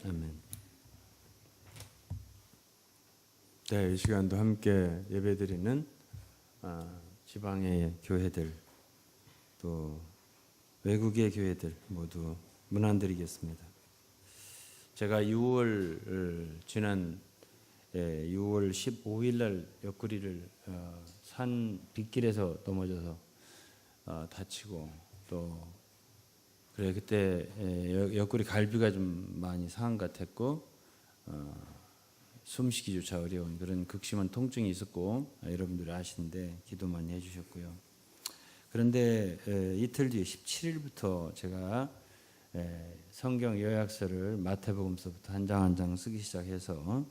아멘. 네, 이 시간도 함께 예배드리는 지방의 교회들 또 외국의 교회들 모두 문안드리겠습니다. 제가 지난 6월 15일 날 옆구리를 산 빗길에서 넘어져서 다치고 또 그래 그때 옆구리 갈비가 좀 많이 상한 것 같았고 숨쉬기조차 어려운 그런 극심한 통증이 있었고 여러분들이 아시는데 기도 많이 해주셨고요. 그런데 이틀 뒤에 17일부터 제가 성경 요약서를 마태복음서부터 한 장 한 장 쓰기 시작해서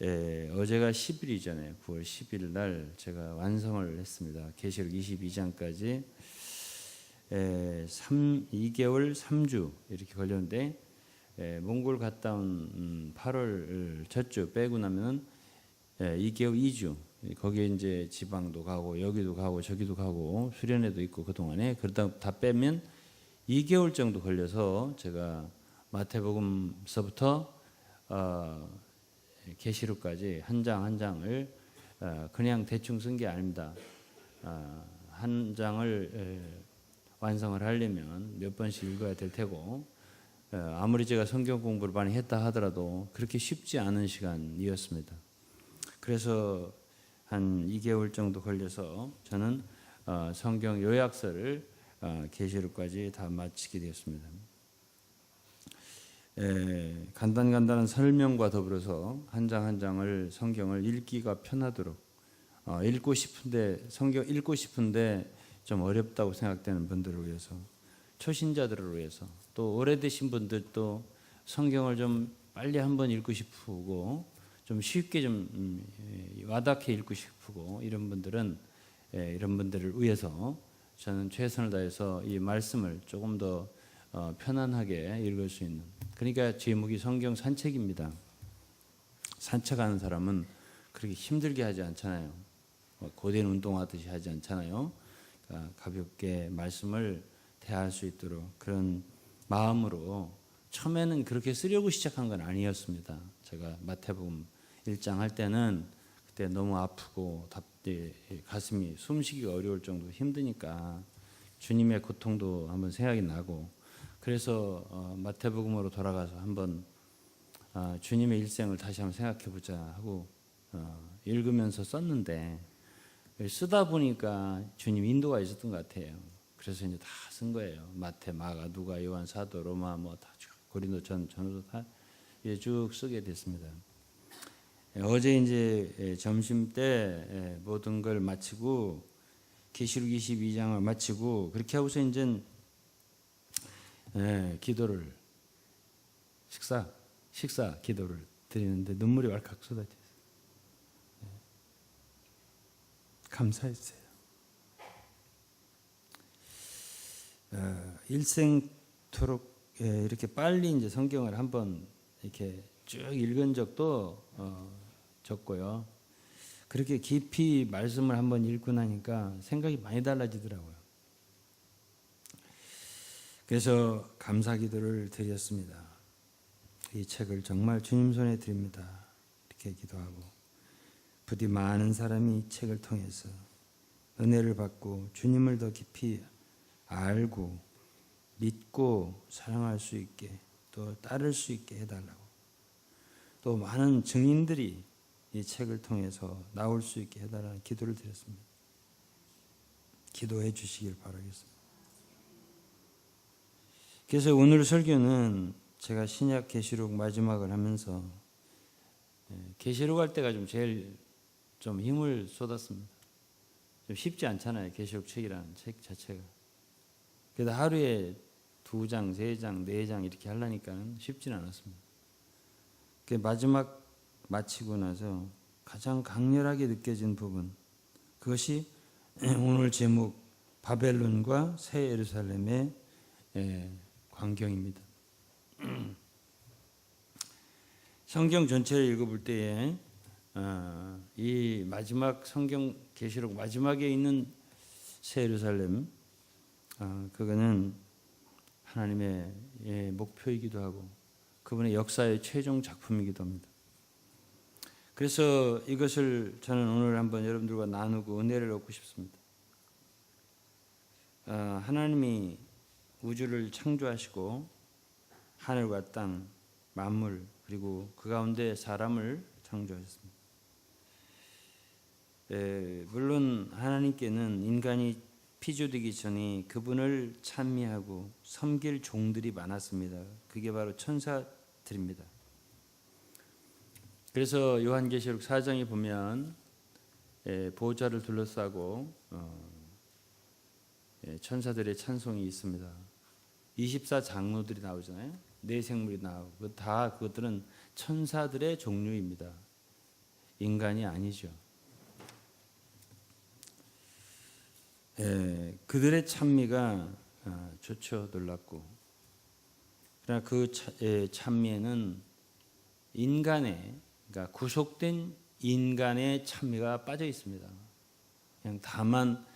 어제가 10일이잖아요. 9월 10일 날 제가 완성을 했습니다. 계시록 22장까지 2개월 3주 이렇게 걸렸는데 몽골 갔다 온 8월 첫주 빼고 나면 2개월 2주 거기에 이제 지방도 가고 여기도 가고 저기도 가고 수련회도 있고 그동안에 그러다 다 빼면 2개월 정도 걸려서 제가 마태복음서부터 계시록까지 한 장 한 장을 그냥 대충 쓴 게 아닙니다. 한 장을 완성을 하려면 몇 번씩 읽어야 될 테고 아무리 제가 성경 공부를 많이 했다 하더라도 그렇게 쉽지 않은 시간이었습니다. 그래서 한 2개월 정도 걸려서 저는 성경 요약서를 계시록까지 다 마치게 되었습니다. 간단한 설명과 더불어서 한 장 한 장을 성경을 읽기가 편하도록 성경 읽고 싶은데 좀 어렵다고 생각되는 분들을 위해서 초신자들을 위해서 또 오래되신 분들도 성경을 좀 빨리 한번 읽고 싶고 좀 쉽게 좀 와닿게 읽고 싶고 이런 분들은 이런 분들을 위해서 저는 최선을 다해서 이 말씀을 조금 더 편안하게 읽을 수 있는 그러니까 제목이 성경 산책입니다. 산책하는 사람은 그렇게 힘들게 하지 않잖아요. 고된 운동하듯이 하지 않잖아요. 그러니까 가볍게 말씀을 대할 수 있도록 그런 마음으로 처음에는 그렇게 쓰려고 시작한 건 아니었습니다. 제가 마태복음 1장 할 때는 그때 너무 아프고 가슴이 숨쉬기가 어려울 정도로 힘드니까 주님의 고통도 한번 생각이 나고 그래서 마태복음으로 돌아가서 한번 주님의 일생을 다시 한번 생각해 보자 하고 읽으면서 썼는데 쓰다 보니까 주님 인도가 있었던 것 같아요. 그래서 이제 다 쓴 거예요. 마태, 마가, 누가, 요한, 사도, 로마 다 고린도 전후도 다 쭉 쓰게 됐습니다. 어제 이제 점심 때 모든 걸 마치고 계시록 22장을 마치고 그렇게 하고서 이제 기도를 식사 기도를 드리는데 눈물이 왈칵 쏟아졌어요. 감사했어요. 일생토록 이렇게 빨리 이제 성경을 한번 이렇게 쭉 읽은 적도 적고요. 그렇게 깊이 말씀을 한번 읽고 나니까 생각이 많이 달라지더라고요. 그래서 감사기도를 드렸습니다. 이 책을 정말 주님 손에 드립니다. 이렇게 기도하고 부디 많은 사람이 이 책을 통해서 은혜를 받고 주님을 더 깊이 알고 믿고 사랑할 수 있게 또 따를 수 있게 해달라고 또 많은 증인들이 이 책을 통해서 나올 수 있게 해달라는 기도를 드렸습니다. 기도해 주시길 바라겠습니다. 그래서 오늘 설교는 제가 신약 계시록 마지막을 하면서 계시록 할 때가 좀 제일 좀 힘을 쏟았습니다. 좀 쉽지 않잖아요. 계시록 책이라는 책 자체가. 그래도 하루에 2장, 3장, 4장 이렇게 하려니까는 쉽지는 않았습니다. 마지막 마치고 나서 가장 강렬하게 느껴진 부분 그것이 오늘 제목 바벨론과 새 예루살렘의 광경입니다. 성경 전체를 읽어볼 때에 이 마지막 성경 계시록 마지막에 있는 새 예루살렘 그거는 하나님의 목표이기도 하고 그분의 역사의 최종 작품이기도 합니다. 그래서 이것을 저는 오늘 한번 여러분들과 나누고 은혜를 얻고 싶습니다. 하나님이 우주를 창조하시고 하늘과 땅, 만물 그리고 그 가운데 사람을 창조하셨습니다. 물론 하나님께는 인간이 피조되기 전에 그분을 찬미하고 섬길 종들이 많았습니다. 그게 바로 천사들입니다. 그래서 요한계시록 4장에 보면 보호자를 둘러싸고 천사들의 찬송이 있습니다. 24장로들이 나오잖아요. 네 생물이 나오고 다 그것들은 천사들의 종류입니다. 인간이 아니죠. 그들의 찬미가 좋죠. 놀랍고. 그러나 그 찬미에는 인간의, 그러니까 구속된 인간의 찬미가 빠져 있습니다. 그냥 다만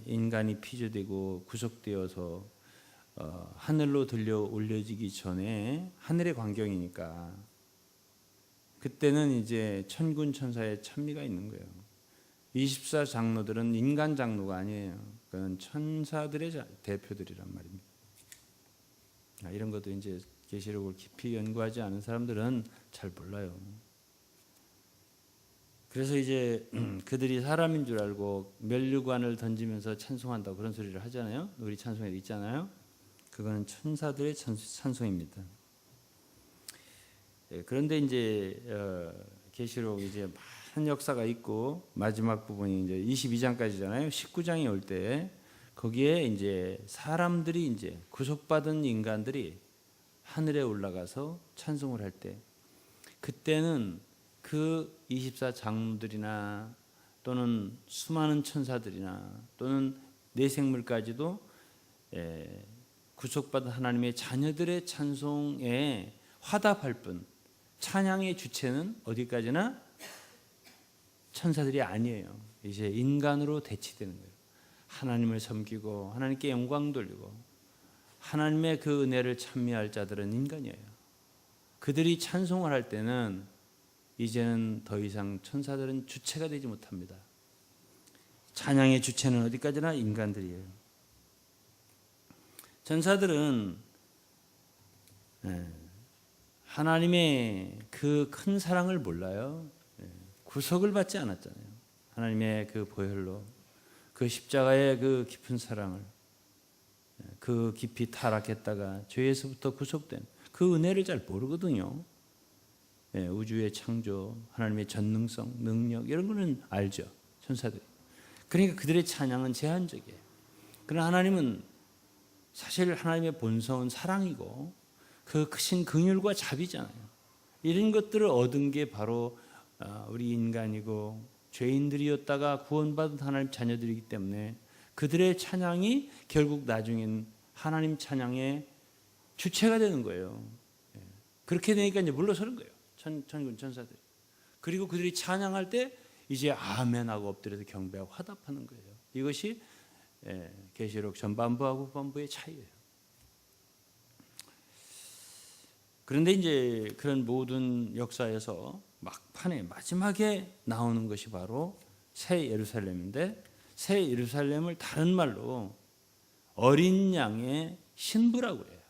인간이 피조되고 구속되어서 하늘로 들려 올려지기 전에 하늘의 광경이니까 그때는 이제 천군 천사의 찬미가 있는 거예요. 24장로들은 인간 장로가 아니에요. 그건 천사들의 대표들이란 말입니다. 이런 것도 이제 계시록을 깊이 연구하지 않은 사람들은 잘 몰라요. 그래서 이제 그들이 사람인 줄 알고 면류관을 던지면서 찬송한다고 그런 소리를 하잖아요. 우리 찬송에도 있잖아요. 그거는 천사들의 찬송입니다. 그런데 이제 계시록 이제 많은 역사가 있고 마지막 부분이 이제 22장까지잖아요. 19장이 올 때 거기에 이제 사람들이 이제 구속받은 인간들이 하늘에 올라가서 찬송을 할 때 그때는 그 24장로들이나 또는 수많은 천사들이나 또는 내생물까지도 구속받은 하나님의 자녀들의 찬송에 화답할 뿐 찬양의 주체는 어디까지나 천사들이 아니에요. 이제 인간으로 대치되는 거예요. 하나님을 섬기고 하나님께 영광 돌리고 하나님의 그 은혜를 찬미할 자들은 인간이에요. 그들이 찬송을 할 때는 이제는 더 이상 천사들은 주체가 되지 못합니다. 찬양의 주체는 어디까지나 인간들이에요. 천사들은 하나님의 그 큰 사랑을 몰라요. 구속을 받지 않았잖아요. 하나님의 그 보혈로 그 십자가의 그 깊은 사랑을 그 깊이 타락했다가 죄에서부터 구속된 그 은혜를 잘 모르거든요. 우주의 창조, 하나님의 전능성, 능력 이런 거는 알죠. 천사들이. 그러니까 그들의 찬양은 제한적이에요. 그러나 하나님은 사실 하나님의 본성은 사랑이고 그 크신 긍휼과 자비잖아요. 이런 것들을 얻은 게 바로 우리 인간이고 죄인들이었다가 구원받은 하나님 자녀들이기 때문에 그들의 찬양이 결국 나중엔 하나님 찬양의 주체가 되는 거예요. 그렇게 되니까 이제 물러서는 거예요. 천군 천사들이. 그리고 그들이 찬양할 때 이제 아멘하고 엎드려서 경배하고 화답하는 거예요. 이것이 계시록 전반부하고 후반부의 차이예요. 그런데 이제 그런 모든 역사에서 막판에 마지막에 나오는 것이 바로 새 예루살렘인데 새 예루살렘을 다른 말로 어린 양의 신부라고 해요.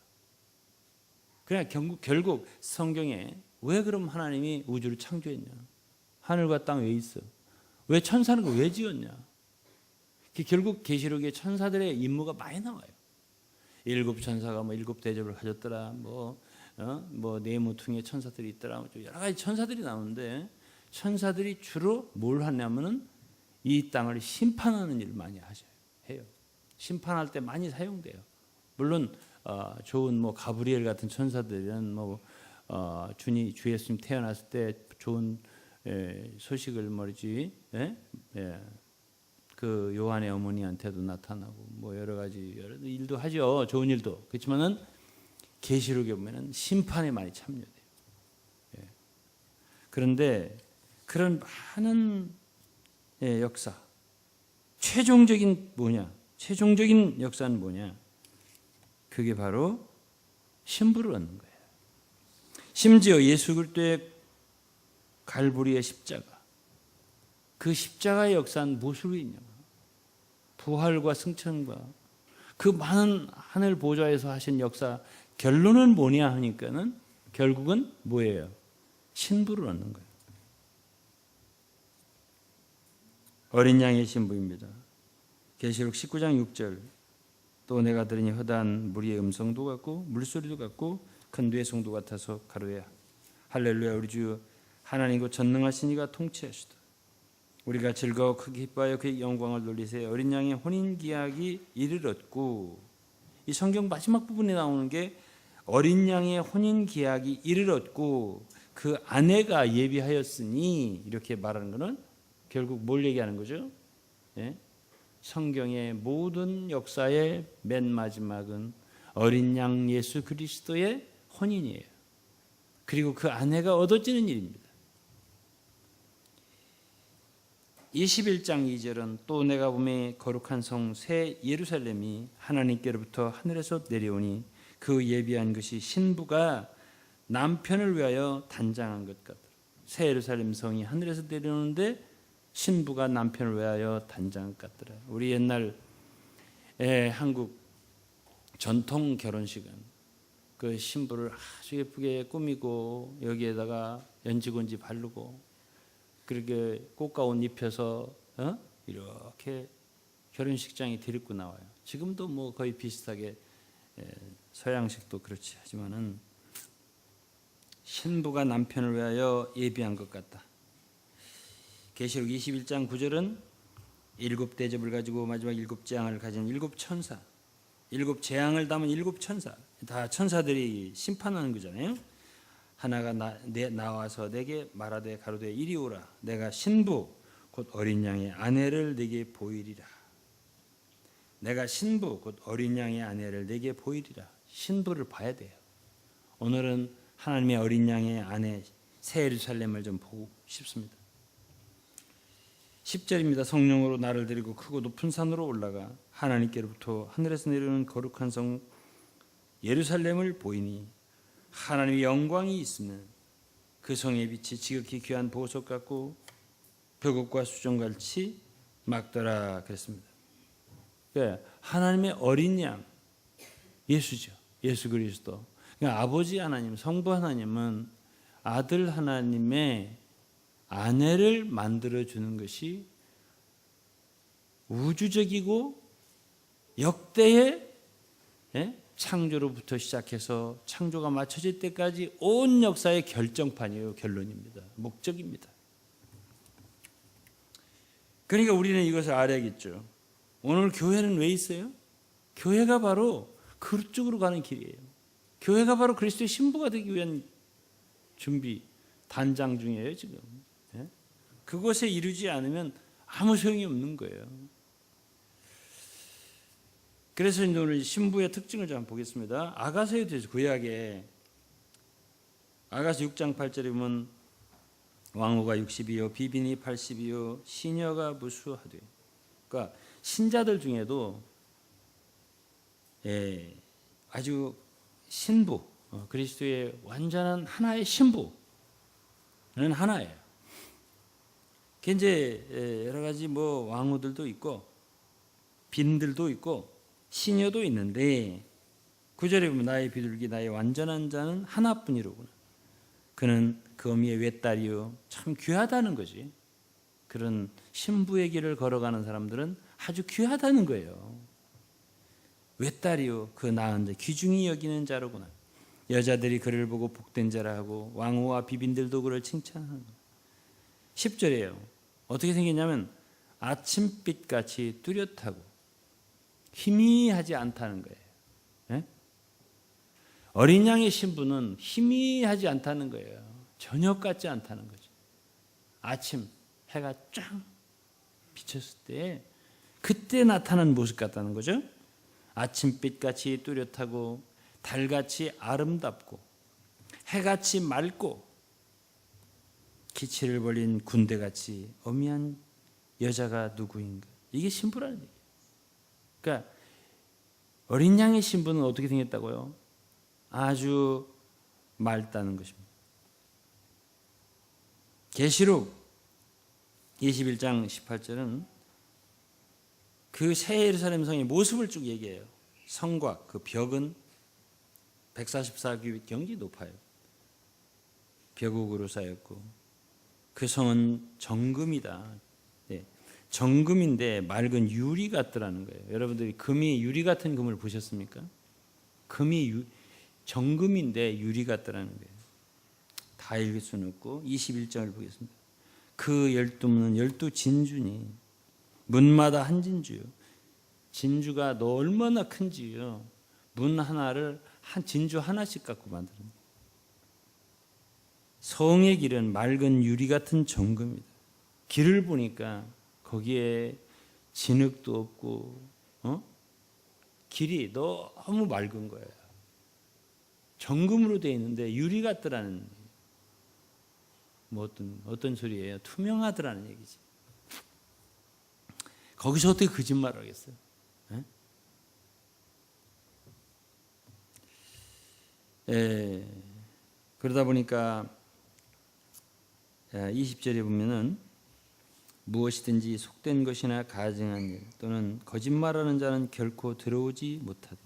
그냥 결국 성경에 왜 그럼 하나님이 우주를 창조했냐? 하늘과 땅 왜 있어? 왜 천사는 왜 지었냐? 결국 계시록에 천사들의 임무가 많이 나와요. 7 천사가 뭐 7 대접을 가졌더라. 뭐 네모퉁이에 천사들이 있더라. 여러 가지 천사들이 나오는데 천사들이 주로 뭘 하냐면은 이 땅을 심판하는 일을 많이 해요. 심판할 때 많이 사용돼요. 물론 좋은 뭐 가브리엘 같은 천사들은 주 예수님 태어났을 때 좋은 소식을 그 요한의 어머니한테도 나타나고 뭐 여러 가지 일도 하죠. 좋은 일도. 그렇지만은 계시록에 보면은 심판에 많이 참여돼요. 그런데 그런 많은 역사, 최종적인 역사는 뭐냐? 그게 바로 신부를 얻는 거예요. 심지어 예수 그리스도의 갈보리의 십자가, 그 십자가의 역사는 무엇으로 있냐? 부활과 승천과 그 많은 하늘 보좌에서 하신 역사, 결론은 뭐냐 하니까는 결국은 뭐예요? 신부를 얻는 거예요. 어린 양의 신부입니다. 계시록 19장 6절, 또 내가 들으니 허다한 무리의 음성도 같고 물소리도 같고 큰 뇌성도 같아서 가로되 할렐루야, 우리 주 하나님과 전능하신 이가 통치하시다. 우리가 즐거워 크게 기뻐하여 그의 영광을 돌리세. 어린 양의 혼인 기약이 이르렀고, 이 성경 마지막 부분에 나오는 게 어린 양의 혼인 기약이 이르렀고 그 아내가 예비하였으니, 이렇게 말하는 것은 결국 뭘 얘기하는 거죠? 예? 성경의 모든 역사의 맨 마지막은 어린 양 예수 그리스도의 혼인이에요. 그리고 그 아내가 얻어지는 일입니다. 21장 2절은 또 내가 보매 거룩한 성 새 예루살렘이 하나님께로부터 하늘에서 내려오니 그 예비한 것이 신부가 남편을 위하여 단장한 것 같더라. 새 예루살렘 성이 하늘에서 내려오는데 신부가 남편을 위하여 단장한 것 같더라. 우리 옛날 한국 전통 결혼식은 그 신부를 아주 예쁘게 꾸미고 여기에다가 연지곤지 바르고 그렇게 꽃가운 입혀서 이렇게 결혼식장에 데리고 나와요. 지금도 뭐 거의 비슷하게 서양식도 그렇지 하지만은 신부가 남편을 위하여 예비한 것 같다. 계시록 21장 9절은 일곱 대접을 가지고 마지막 일곱 재앙을 가진 일곱 천사, 일곱 재앙을 담은 일곱 천사, 다 천사들이 심판하는 거잖아요. 하나가 나와서 내게 말하되 가로되 이리 오라. 내가 신부 곧 어린 양의 아내를 내게 보이리라. 내가 신부 곧 어린 양의 아내를 내게 보이리라. 신부를 봐야 돼요. 오늘은 하나님의 어린 양의 아내 새 예루살렘을 좀 보고 싶습니다. 10절입니다. 성령으로 나를 데리고 크고 높은 산으로 올라가 하나님께로부터 하늘에서 내려오는 거룩한 성 예루살렘을 보이니 하나님의 영광이 있으면 그 성의 빛이 지극히 귀한 보석 같고 벽옥과 수정같이 막더라 그랬습니다. 그러니까 하나님의 어린 양 예수죠. 예수 그리스도. 그러니까 아버지 하나님, 성부 하나님은 아들 하나님의 아내를 만들어주는 것이 우주적이고 역대의 창조로부터 시작해서 창조가 맞춰질 때까지 온 역사의 결정판이에요. 결론입니다. 목적입니다. 그러니까 우리는 이것을 알아야겠죠. 오늘 교회는 왜 있어요? 교회가 바로 그쪽으로 가는 길이에요. 교회가 바로 그리스도의 신부가 되기 위한 준비, 단장 중이에요 지금. 그것에 이르지 않으면 아무 소용이 없는 거예요. 그래서 오늘 신부의 특징을 좀 보겠습니다. 아가서에 대해서 구약에 아가서 6장 8절에 보면 왕후가 60이요 비빈이 80이요 시녀가 무수하되, 그러니까 신자들 중에도 아주 신부, 그리스도의 완전한 하나의 신부는 하나예요. 이제 여러 가지 뭐 왕후들도 있고 빈들도 있고 시녀도 있는데 9절에 보면 나의 비둘기 나의 완전한 자는 하나뿐이로구나. 그는 그 어미의 외딸이요. 참 귀하다는 거지. 그런 신부의 길을 걸어가는 사람들은 아주 귀하다는 거예요. 외딸이요 그 낳은 자 귀중히 여기는 자로구나. 여자들이 그를 보고 복된 자라 하고 왕후와 비빈들도 그를 칭찬하는 거예요. 10절이에요. 어떻게 생겼냐면 아침빛같이 뚜렷하고 희미하지 않다는 거예요. 네? 어린 양의 신부는 희미하지 않다는 거예요. 저녁 같지 않다는 거죠. 아침 해가 쫙 비쳤을 때 그때 나타난 모습 같다는 거죠. 아침빛같이 뚜렷하고 달같이 아름답고 해같이 맑고 기치를 벌린 군대같이 어미한 여자가 누구인가. 이게 신부라는 얘기예요. 그러니까 어린 양의 신부는 어떻게 생겼다고요? 아주 맑다는 것입니다. 계시록 21장 18절은 그 새 예루살렘 성의 모습을 쭉 얘기해요. 성곽, 그 벽은 144규빗 경기 높아요. 벽옥으로 쌓였고 그 성은 정금이다. 네. 정금인데 맑은 유리 같더라는 거예요. 여러분들이 금이 유리 같은 금을 보셨습니까? 금이 정금인데 유리 같더라는 거예요. 다 읽을 수는 없고 21장을 보겠습니다. 그 12문은 12진주니 문마다 한 진주요. 진주가 너 얼마나 큰지요. 문 하나를 한 진주 하나씩 갖고 만드는. 성의 길은 맑은 유리 같은 정금이다. 길을 보니까 거기에 진흙도 없고 길이 너무 맑은 거예요. 정금으로 되어 있는데 유리 같더라는 뭐 어떤 소리예요? 투명하더라는 얘기지. 거기서 어떻게 거짓말을 하겠어요? 그러다 보니까 20절에 보면은 무엇이든지 속된 것이나 가증한 일 또는 거짓말하는 자는 결코 들어오지 못하되.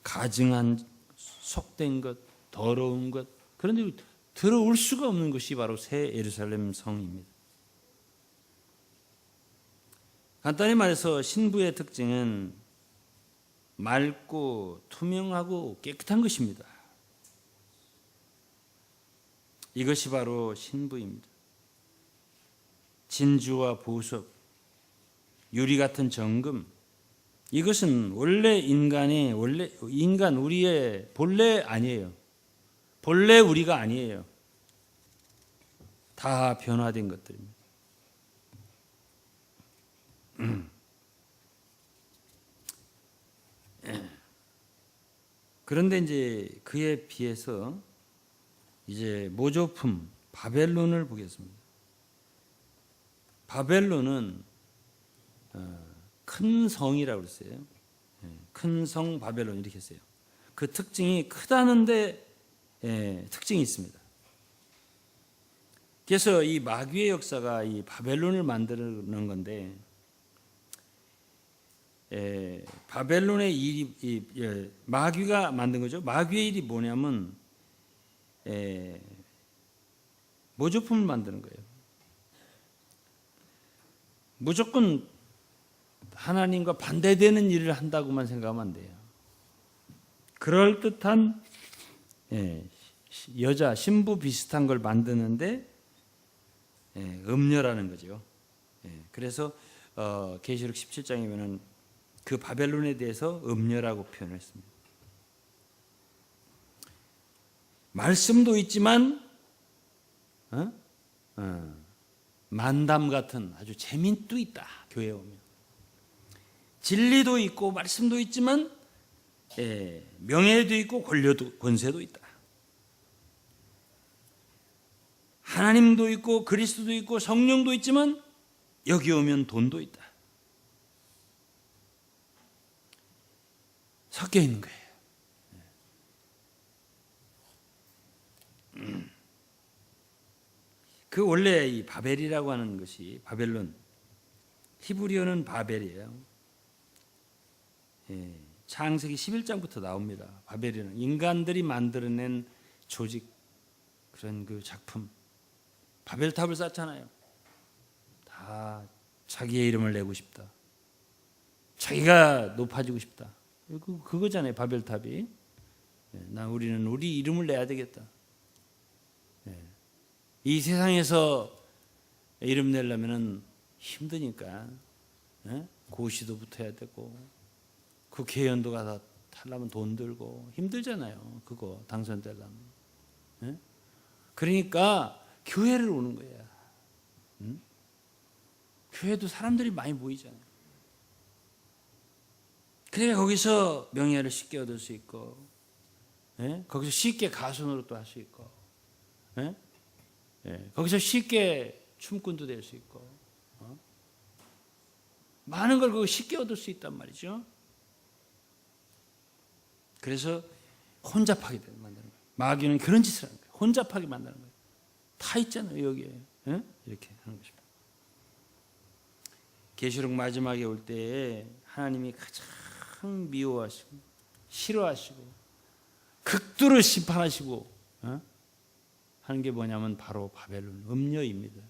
가증한 속된 것, 더러운 것, 그런데 들어올 수가 없는 것이 바로 새 예루살렘 성입니다. 간단히 말해서 신부의 특징은 맑고 투명하고 깨끗한 것입니다. 이것이 바로 신부입니다. 진주와 보석, 유리 같은 정금, 이것은 원래 인간 우리의 본래 아니에요. 본래 우리가 아니에요. 다 변화된 것들입니다. 그런데 이제 그에 비해서 이제 모조품 바벨론을 보겠습니다. 바벨론은 큰 성이라고 그랬어요. 큰 성 바벨론 이렇게 했어요. 그 특징이 크다는데 특징이 있습니다. 그래서 이 마귀의 역사가 이 바벨론을 만드는 건데, 바벨론의 일이 마귀가 만든 거죠. 마귀의 일이 뭐냐면 모조품을 만드는 거예요. 무조건 하나님과 반대되는 일을 한다고만 생각하면 안 돼요. 그럴듯한 여자 신부 비슷한 걸 만드는데 음녀라는 거죠. 그래서 계시록 17장에 보면 그 바벨론에 대해서 음녀라고 표현했습니다. 말씀도 있지만 만담 같은 아주 재미도 있다. 교회에 오면 진리도 있고 말씀도 있지만 명예도 있고 권세도 있다. 하나님도 있고 그리스도도 있고 성령도 있지만 여기 오면 돈도 있다. 섞여 있는 거예요. 그 원래 이 바벨이라고 하는 것이 바벨론, 히브리어는 바벨이에요. 창세기 11장부터 나옵니다. 바벨이는 인간들이 만들어낸 조직, 그런 그 작품. 바벨탑을 쌓잖아요. 다 자기의 이름을 내고 싶다. 자기가 높아지고 싶다. 그거잖아요. 바벨탑이. 우리는 우리 이름을 내야 되겠다. 이 세상에서 이름 내려면 힘드니까 고시도 붙어야 되고 국회의원도가 다 타려면 돈 들고 힘들잖아요. 그거 당선되려면. 그러니까 교회를 오는 거야. 교회도 사람들이 많이 모이잖아요. 그러니까 거기서 명예를 쉽게 얻을 수 있고, 거기서 쉽게 가수노릇도 할 수 있고, 거기서 쉽게 춤꾼도 될 수 있고, 많은 걸 그거 쉽게 얻을 수 있단 말이죠. 그래서 혼잡하게 만드는 거예요. 마귀는 그런 짓을 하는 거예요. 혼잡하게 만드는 거예요. 다 있잖아요 여기에. 예? 이렇게 하는 것입니다. 계시록 마지막에 올 때에 하나님이 가장 미워하시고 싫어하시고 극도로 심판하시고 하는 게 뭐냐면 바로 바벨론 음녀입니다.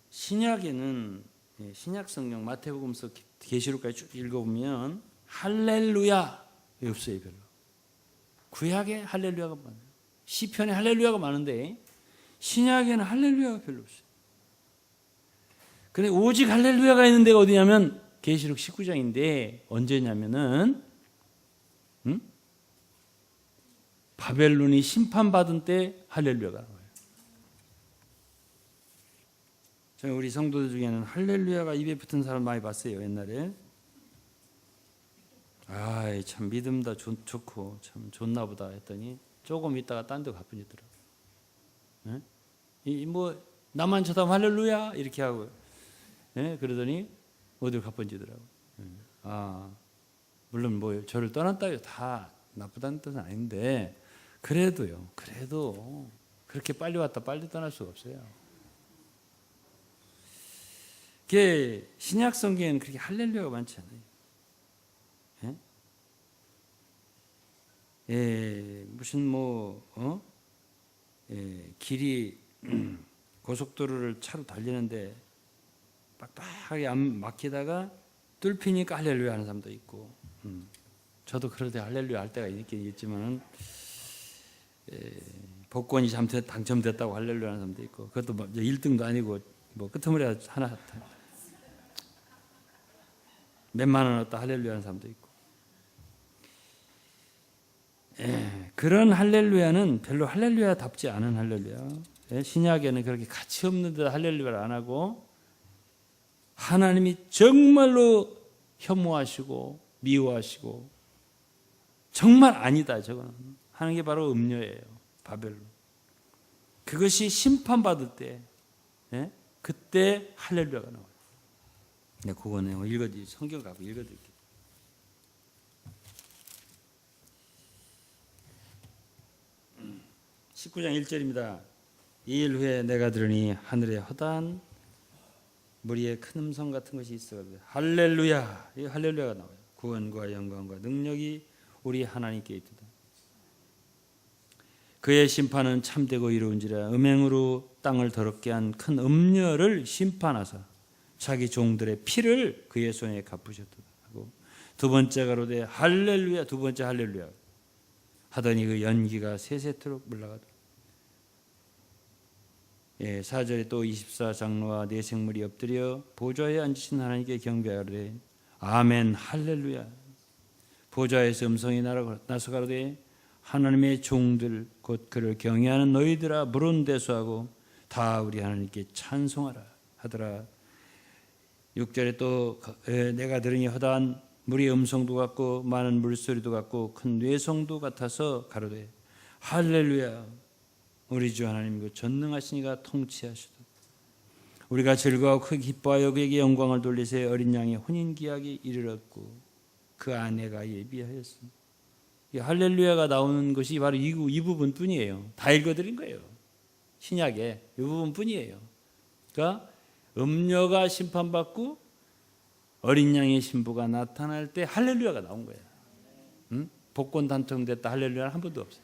신약에는 신약 성경 마태복음서 계시록까지 쭉 읽어보면 할렐루야 없어요 별로. 구약에 할렐루야가 많아요. 시편에 할렐루야가 많은데 신약에는 할렐루야가 별로 없어요. 그런데 오직 할렐루야가 있는 데가 어디냐면 계시록 19장인데 언제냐면은 바벨론이 심판받은 때 할렐루야가 나와요. 우리 성도들 중에는 할렐루야가 입에 붙은 사람 많이 봤어요 옛날에. 참 믿음 다 좋고 참 좋나 보다 했더니 조금 있다가 딴 데 가뿐히더라고요. 뭐 나만 쳐다보면 할렐루야 이렇게 하고 그러더니 어디로 가뿐히더라고요. 물론 뭐 저를 떠났다고 다 나쁘다는 뜻은 아닌데 그래도 그렇게 빨리 왔다 빨리 떠날 수가 없어요. 그게 신약 성경에는 그렇게 할렐루야가 많지 않아요. 무슨 길이 고속도로를 차로 달리는데 빡빡하게 안 막히다가 뚫히니까 할렐루야 하는 사람도 있고, 저도 그럴 때 할렐루야 할 때가 있긴 있지만은 복권이 당첨됐다고 할렐루야 하는 사람도 있고, 그것도 뭐 1등도 아니고 뭐 끄트머리 하나 몇만 원 얻다 할렐루야 하는 사람도 있고. 그런 할렐루야는 별로 할렐루야답지 않은 할렐루야. 신약에는 그렇게 가치 없는 데 할렐루야를 안 하고 하나님이 정말로 혐오하시고 미워하시고 정말 아니다 저거는 하는 게 바로 음녀예요. 바벨론. 그것이 심판받을 때 그때 할렐루야가 나와요. 그거는 성경 갖고 읽어드릴게요. 19장 1절입니다. 이 일 후에 내가 들으니 하늘에 허다한 무리의 큰 음성 같은 것이 있어 할렐루야. 이 할렐루야가 나와요. 구원과 영광과 능력이 우리 하나님께 있도다. 그의 심판은 참되고 이로운지라. 음행으로 땅을 더럽게 한 큰 음녀를 심판하사 자기 종들의 피를 그의 손에 갚으셨도다 하고, 두 번째 가로되 할렐루야. 두 번째 할렐루야 하더니 그 연기가 세세토록 물러가더라. 4절에 또 24장로와 네 생물이 엎드려 보좌에 앉으신 하나님께 경배하되 아멘 할렐루야. 보좌에서 음성이 나서 가로되 하나님의 종들 곧 그를 경외하는 너희들아 물은대수하고 다 우리 하나님께 찬송하라 하더라. 6절에 또 내가 들으니 허다한 물의 음성도 같고 많은 물소리도 같고 큰 뇌성도 같아서 가로되 할렐루야. 우리 주 하나님 그 전능하신 이가 통치하시도다. 우리가 즐거워하고 크게 기뻐하여 그에게 영광을 돌리세. 어린 양의 혼인기약이 이르렀고 그 아내가 예비하였습니다. 이 할렐루야가 나오는 것이 바로 이 부분뿐이에요. 다 읽어드린 거예요. 신약에 이 부분뿐이에요. 그러니까 음녀가 심판받고 어린 양의 신부가 나타날 때 할렐루야가 나온 거예요. 복권 당첨됐다 할렐루야는 한 번도 없어요.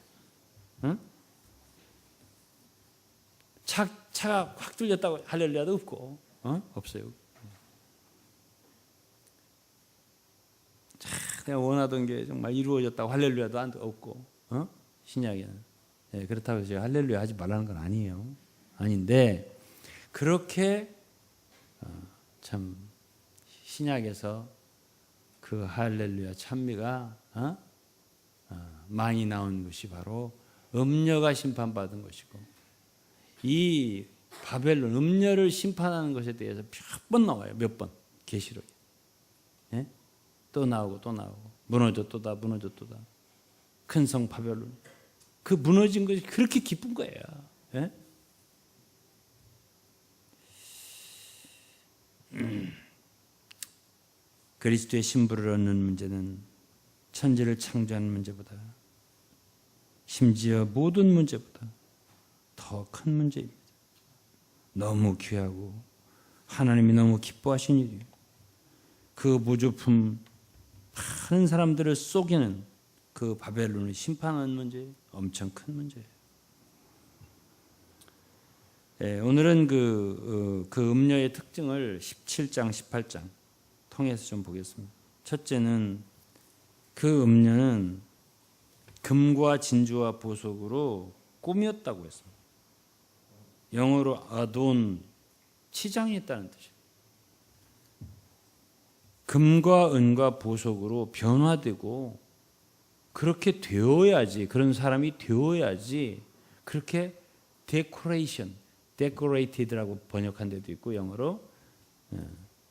차가 확 뚫렸다고 할렐루야도 없고 없어요. 내가 원하던 게 정말 이루어졌다고 할렐루야도 없고 신약에는. 그렇다고 해서 할렐루야 하지 말라는 건 아니에요. 아닌데 그렇게 참 신약에서 그 할렐루야 찬미가 많이 나온 것이 바로 음녀가 심판받은 것이고, 이 바벨론 음녀를 심판하는 것에 대해서 몇 번 나와요. 몇 번 계시록에. 또 나오고 또 나오고 무너졌도다 무너졌도다. 큰 성 바벨론. 그 무너진 것이 그렇게 기쁜 거예요. 그리스도의 신부를 얻는 문제는 천지를 창조하는 문제보다 심지어 모든 문제보다 더 큰 문제입니다. 너무 귀하고 하나님이 너무 기뻐하신 일이에요. 그 무조품 많은 사람들을 속이는 그 바벨론을 심판하는 문제, 엄청 큰 문제예요. 오늘은 그 음녀의 특징을 17장, 18장 통해서 좀 보겠습니다. 첫째는 그 음녀는 금과 진주와 보석으로 꾸몄다고 했습니다. 영어로 아돈, 치장했다는 뜻이에요. 금과 은과 보석으로 변화되고 그렇게 되어야지, 그런 사람이 되어야지 그렇게 데코레이션, decorated라고 번역한 데도 있고 영어로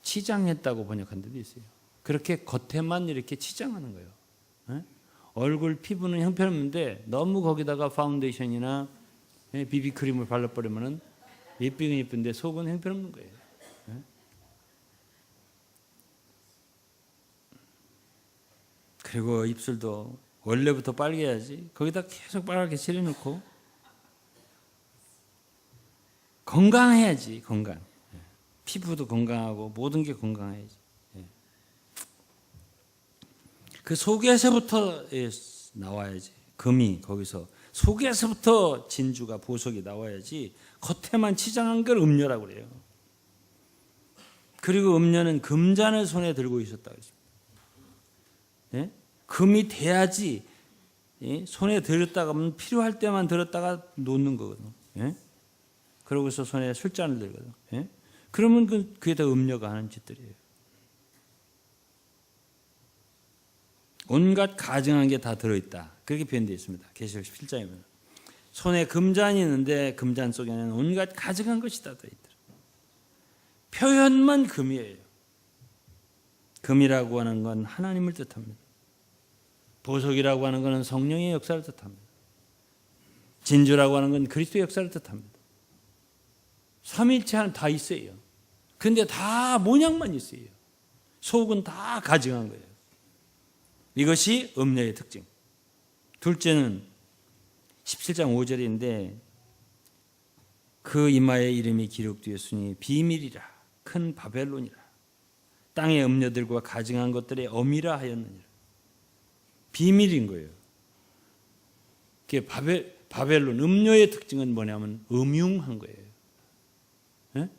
치장했다고 번역한 데도 있어요. 그렇게 겉에만 이렇게 치장하는 거예요. 얼굴 피부는 형편없는데 너무 거기다가 파운데이션이나 비비크림을 발라버리면 예쁘긴 예쁜데 속은 형편없는 거예요. 그리고 입술도 원래부터 빨개야지 거기다 계속 빨갛게 칠해놓고 건강해야지. 건강. 피부도 건강하고 모든 게 건강해야지. 그 속에서부터 나와야지. 금이 거기서 속에서부터 진주가 보석이 나와야지 겉에만 치장한 걸 음녀라고 그래요. 그리고 음녀는 금잔을 손에 들고 있었다고 했습니다. 예? 금이 돼야지 손에 들었다가 하면 필요할 때만 들었다가 놓는 거거든요. 예? 그러고서 손에 술잔을 들거든. 예? 그러면 그게 다 음녀가 하는 짓들이에요. 온갖 가증한 게 다 들어있다. 그렇게 표현되어 있습니다. 계시록 17장에 보면 손에 금잔이 있는데 금잔 속에는 온갖 가증한 것이 다 들어있다. 표현만 금이에요. 금이라고 하는 건 하나님을 뜻합니다. 보석이라고 하는 것은 성령의 역사를 뜻합니다. 진주라고 하는 건 그리스도의 역사를 뜻합니다. 삼위일체 하나님 다 있어요. 근데 다 모양만 있어요. 속은 다 가증한 거예요. 이것이 음녀의 특징. 둘째는 17장 5절인데 그 이마에 이름이 기록되었으니 비밀이라 큰 바벨론이라 땅의 음녀들과 가증한 것들의 엄이라 하였느니라. 비밀인 거예요. 그게 바벨론 음녀의 특징은 뭐냐면 음흉한 거예요. 네?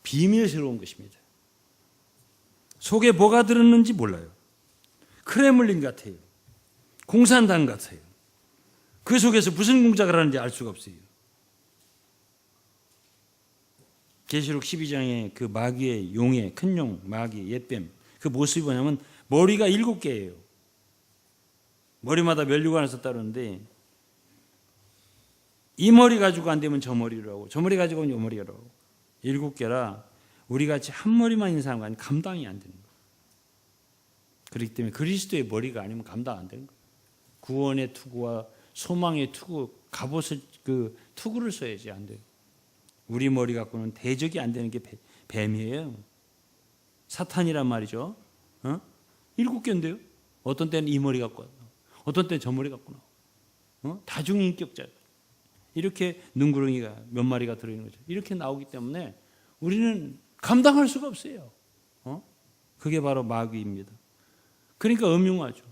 비밀스러운 것입니다. 속에 뭐가 들었는지 몰라요. 크레물린 같아요. 공산당 같아요. 그 속에서 무슨 공작을 하는지 알 수가 없어요. 계시록 12장에 그 마귀의 용의 큰 용, 마귀, 옛뱀 그 모습이 뭐냐면 머리가 7개예요. 머리마다 면류관을 썼다 그러는데 이 머리 가지고 안 되면 저 머리로 하고 저 머리 가지고 이 머리로 하고 7개라 우리같이 한 머리만 있는 사람은 감당이 안 되는 거예요. 그렇기 때문에 그리스도의 머리가 아니면 감당 안 되는 거예요. 구원의 투구와 소망의 투구, 갑옷을 그 투구를 써야지 안 돼요. 우리 머리 갖고는 대적이 안 되는 게 뱀이에요. 사탄이란 말이죠. 7개인데요. 어떤 때는 이 머리 갖고 나와. 어떤 때는 저 머리 갖고 나와. 다중인격자. 이렇게 눈구렁이가 몇 마리가 들어있는 거죠. 이렇게 나오기 때문에 우리는 감당할 수가 없어요. 그게 바로 마귀입니다. 그러니까 음흉하죠.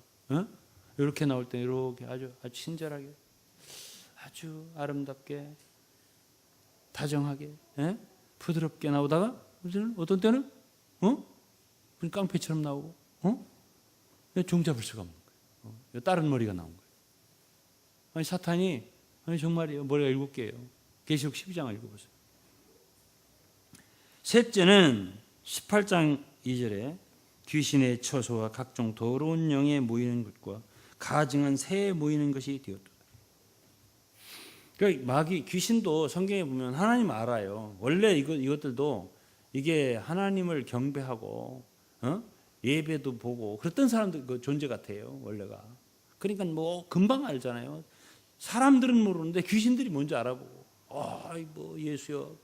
이렇게 나올 때 이렇게 아주 친절하게, 아주 아름답게, 다정하게, 부드럽게 나오다가 어떤 때는 깡패처럼 나오고, 종잡을 수가 없는 거예요. 다른 머리가 나온 거예요. 아니 사탄이 정말이에요. 머리가 7개예요. 계시록 12장을 읽어보세요. 셋째는 18장 2절에 귀신의 처소와 각종 더러운 영에 모이는 것과 가증한 새에 모이는 것이 되었다. 그러니까 마귀, 귀신도 성경에 보면 하나님 알아요. 원래 이것들도 이게 하나님을 경배하고 예배도 보고 그랬던 사람들 그 존재 같아요. 원래가. 그러니까 뭐 금방 알잖아요. 사람들은 모르는데 귀신들이 뭔지 알아보고 뭐 예수여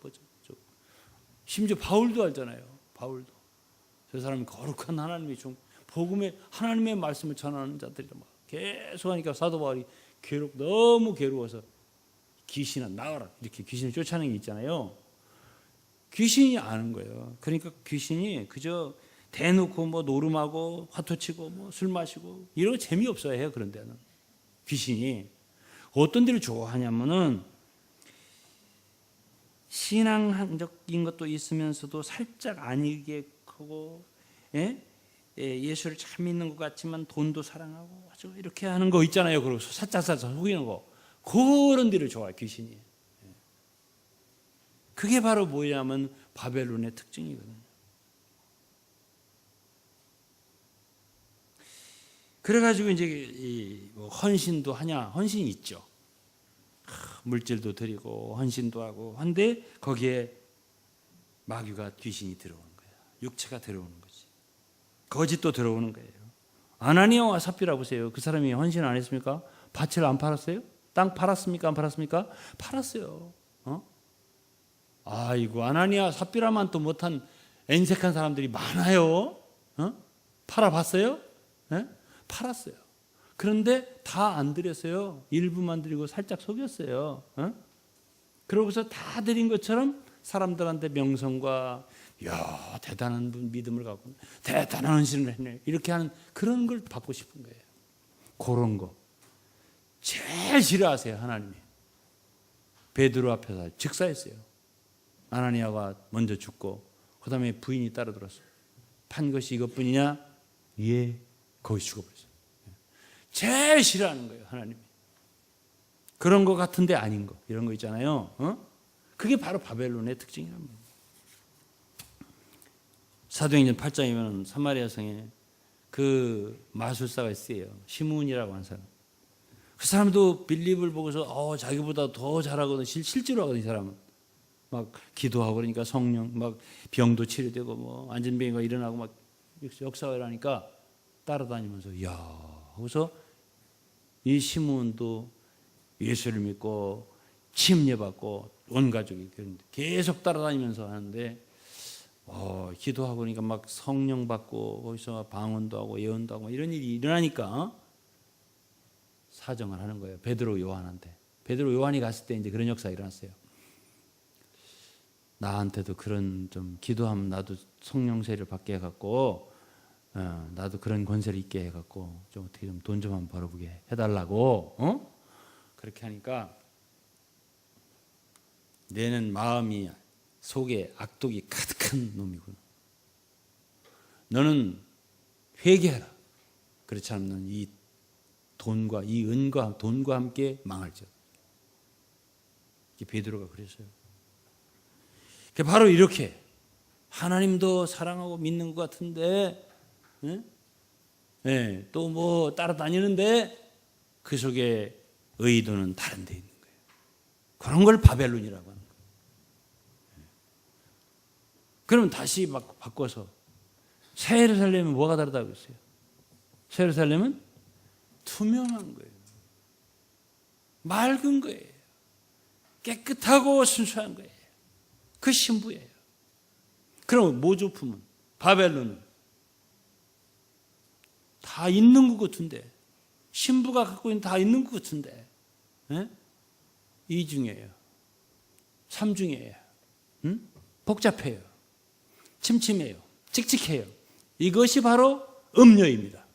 심지어 바울도 알잖아요. 바울도. 저 사람이 거룩한 하나님의 종, 복음의 하나님의 말씀을 전하는 자들이라 막 계속 하니까 사도 바울이 너무 괴로워서 귀신아 나와라 이렇게 귀신을 쫓아내는 게 있잖아요. 귀신이 아는 거예요. 그러니까 귀신이 그저 대놓고 뭐 노름하고 화투치고 뭐 술 마시고 이런 거 재미없어야 해요. 그런 데는 귀신이 어떤 데를 좋아하냐면은 신앙적인 것도 있으면서도 살짝 아니게 하고 예수를 참 믿는 것 같지만 돈도 사랑하고 아주 이렇게 하는 거 있잖아요. 그리고 살짝 속이는 거 그런 데를 좋아해요. 귀신이. 그게 바로 뭐냐면 바벨론의 특징이거든요. 그래가지고 이제 헌신도 하냐? 헌신이 있죠. 물질도 드리고 헌신도 하고 한데 거기에 마귀가 귀신이 들어오는 거야. 육체가 들어오는 거지. 거짓도 들어오는 거예요. 아나니아와 삽비라 보세요. 그 사람이 헌신 안 했습니까? 밭을 안 팔았어요? 땅 팔았습니까? 안 팔았습니까? 팔았어요. 아이고 아나니아 삽비라만 또 못한 엔색한 사람들이 많아요. 팔아봤어요? 팔았어요. 그런데 다 안 드렸어요. 일부만 드리고 살짝 속였어요. 그러고서 다 드린 것처럼 사람들한테 명성과 야 대단한 믿음을 갖고 대단한 헌신을 했네 이렇게 하는 그런 걸 받고 싶은 거예요. 그런 거 제일 싫어하세요. 하나님이. 베드로 앞에서 즉사했어요. 아나니아가 먼저 죽고 그 다음에 부인이 따라 들었어요. 판 것이 이것뿐이냐? 예. 거기 죽어버렸어요. 제일 싫어하는 거예요. 하나님이. 그런 거 같은데 아닌 거 이런 거 있잖아요. 그게 바로 바벨론의 특징이란 말이에요. 사도행전 8장이면 사마리아 성에 그 마술사가 있어요. 시므온이라고 하는 사람. 그 사람도 빌립을 보고서 자기보다 더 잘하거든. 실제로 하거든. 이 사람은 막 기도하고 그러니까 성령 막 병도 치료되고 뭐 안전병이가 일어나고 막 역사가 일어나니까 따라다니면서 야 하고서 이 시므온도 예수를 믿고 침례받고 온 가족이 계속 따라다니면서 하는데 기도하고 그러니까 막 성령 받고 거기서 방언도 하고 예언도 하고 이런 일이 일어나니까 사정을 하는 거예요. 베드로 요한한테. 베드로 요한이 갔을 때 이제 그런 역사가 일어났어요. 나한테도 그런 좀 기도하면 나도 성령 세를 받게 해갖고 나도 그런 권세를 있게 해갖고 좀 어떻게 좀 돈 좀 한번 벌어보게 해달라고 그렇게 하니까 내는 마음이 속에 악독이 가득한 놈이구나. 너는 회개하라. 그렇지 않으면 이 돈과 이 은과 돈과 함께 망할지어다. 베드로가 그랬어요. 바로 이렇게 하나님도 사랑하고 믿는 것 같은데 또 뭐 따라다니는데 그 속에 의도는 다른 데 있는 거예요. 그런 걸 바벨론이라고 하는 거예요. 그러면 다시 막 바꿔서 새 예루살렘은 뭐가 다르다고 했어요? 새 예루살렘은 투명한 거예요. 맑은 거예요. 깨끗하고 순수한 거예요. 그 신부예요. 그럼 모조품은 바벨론은 다 있는 것 같은데 신부가 갖고 있는 다 있는 것 같은데 이중이에요. 삼중이에요. 복잡해요. 침침해요. 칙칙해요. 이것이 바로 음료입니다.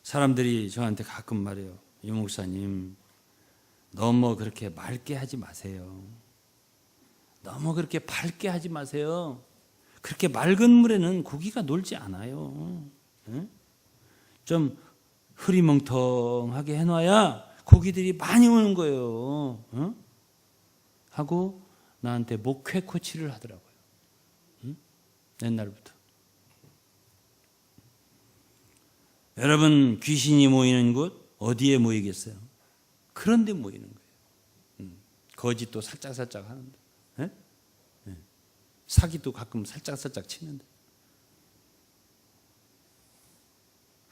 사람들이 저한테 가끔 말해요. 유 목사님 너무 그렇게 맑게 하지 마세요. 너무 그렇게 밝게 하지 마세요. 그렇게 맑은 물에는 고기가 놀지 않아요. 좀 흐리멍텅하게 해놔야 고기들이 많이 오는 거예요. 하고 나한테 목회 코치를 하더라고요. 옛날부터. 여러분 귀신이 모이는 곳 어디에 모이겠어요? 그런 데 모이는 거예요. 거짓도 살짝살짝 하는데 사기도 가끔 살짝살짝 치는데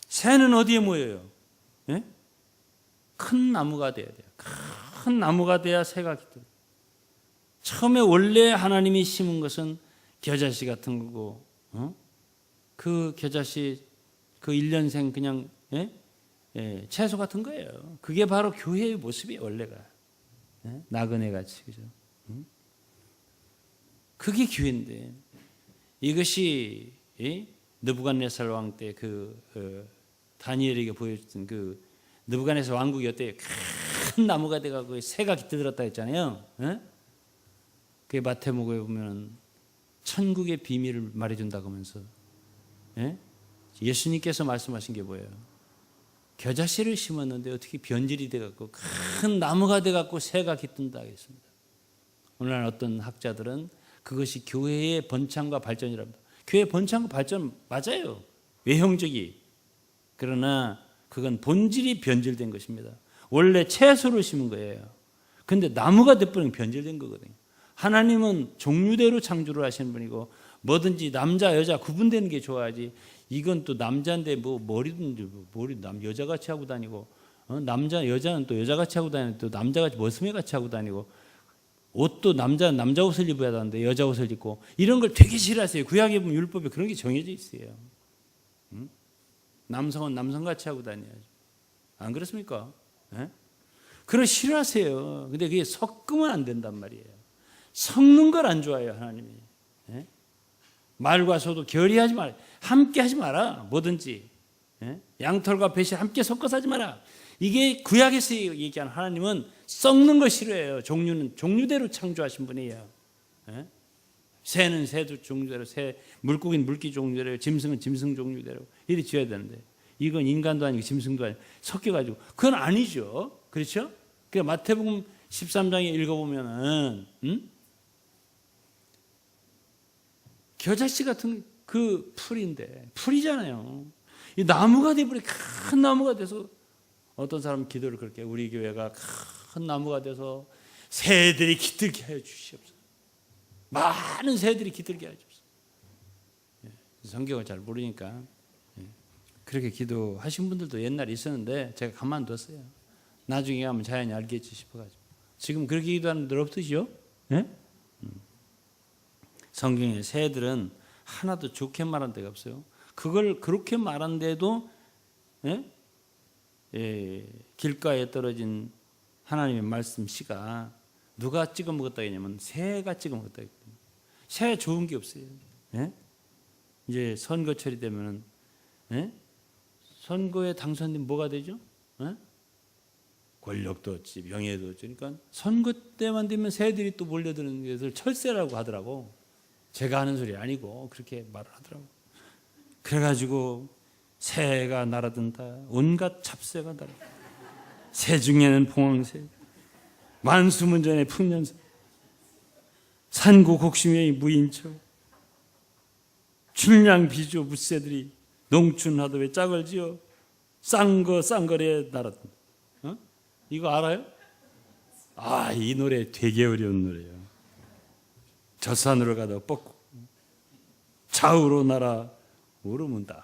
새는 어디에 모여요? 큰 나무가 돼야 돼요. 큰 나무가 돼야 새가 기도. 처음에 원래 하나님이 심은 것은 겨자씨 같은 거고 그 겨자씨 그 1년생 그냥 채소 같은 거예요. 그게 바로 교회의 모습이에요, 원래가. 나그네 같이, 그죠? 그게 교회인데, 이것이 느부갓네살 왕 때 다니엘에게 보여줬던 그 느부갓네살 왕국이 어때요? 큰 나무가 돼가고 새가 깃들었다 했잖아요. 그게 마태복음에 보면 천국의 비밀을 말해준다고 하면서 예수님께서 말씀하신 게 뭐예요? 겨자씨를 심었는데 어떻게 변질이 돼갖고 큰 나무가 돼갖고 새가 깃든다 하겠습니다. 오늘날 어떤 학자들은 그것이 교회의 번창과 발전이랍니다. 교회 번창과 발전 맞아요. 외형적이. 그러나 그건 본질이 변질된 것입니다. 원래 채소를 심은 거예요. 근데 나무가 돼버리면 변질된 거거든요. 하나님은 종류대로 창조를 하시는 분이고 뭐든지 남자 여자 구분되는 게 좋아야지. 이건 또 남자인데 뭐 머리도 여자같이 하고 다니고 남자 여자는 또 여자같이 하고 다니고 또 남자같이 머슴애같이 하고 다니고 옷도 남자 옷을 입어야 하는데 여자 옷을 입고 이런 걸 되게 싫어하세요. 구약에 보면 율법에 그런 게 정해져 있어요. 남성은 남성같이 하고 다녀야죠. 안 그렇습니까? 그걸 싫어하세요. 근데 그게 섞으면 안 된단 말이에요. 섞는 걸 안 좋아해요, 하나님이. 말과 소도 결의하지 마라. 함께 하지 마라. 뭐든지. 양털과 뱃이 함께 섞어서 하지 마라. 이게 구약에서 얘기하는 하나님은 썩는 거 싫어해요. 종류는 종류대로 창조하신 분이에요. 새는 새도 종류대로, 물고기는 물기 종류대로, 짐승은 짐승 종류대로 이렇게 지어야 되는데 이건 인간도 아니고 짐승도 아니고 섞여가지고 그건 아니죠. 그렇죠? 그러니까 마태복음 13장에 읽어보면은 겨자씨 같은 그 풀인데 풀이잖아요. 이 나무가 돼버려 큰 나무가 돼서 어떤 사람은 기도를 그렇게 우리 교회가 큰 나무가 돼서 새들이 깃들게 하여 주시옵소서. 많은 새들이 깃들게 하여 주옵소서. 성경을 잘 모르니까 그렇게 기도하신 분들도 옛날에 있었는데 제가 가만뒀어요. 나중에 가면 자연히 알겠지 싶어가지고. 지금 그렇게 기도하는 분들 없으시죠? 성경에 새들은 하나도 좋게 말한 데가 없어요. 그걸 그렇게 말한데도 길가에 떨어진 하나님의 말씀 씨가 누가 찍어 먹었다 했냐면 새가 찍어 먹었다 했거든요. 새 좋은 게 없어요. 이제 선거철이 되면은 선거에 당선되면 뭐가 되죠? 권력도 얻지, 명예도 얻지. 그러니까 선거 때만 되면 새들이 또 몰려드는 것을 철새라고 하더라고. 제가 하는 소리 아니고 그렇게 말을 하더라고. 그래가지고 새가 날아든다. 온갖 잡새가 날아든다. 새 중에는 봉황새, 만수문전의 풍년새, 산고 곡식의 무인처, 춘향비조 무새들이 농춘하도에 짝을 지어 쌍거리에 날아든다. 이거 알아요? 이 노래 되게 어려운 노래예요. 저 산으로 가다 뻗고 좌우로 날아 오르문다.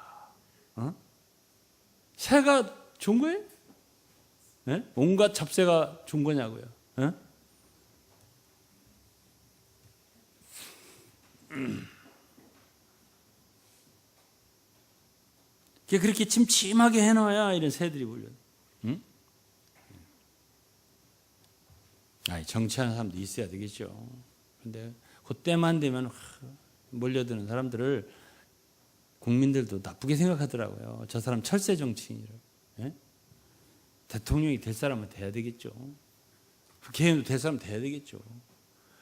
새가 좋은 거예요? 온갖 잡새가 좋은 거냐고요? 그렇게 침침하게 해놔야 이런 새들이 몰려요. 정치하는 사람도 있어야 되겠죠. 그런데 그때만 되면 몰려드는 사람들을 국민들도 나쁘게 생각하더라고요. 저 사람 철새 정치인이라고. 대통령이 될 사람은 돼야 되겠죠. 국회의원도 될 사람은 돼야 되겠죠.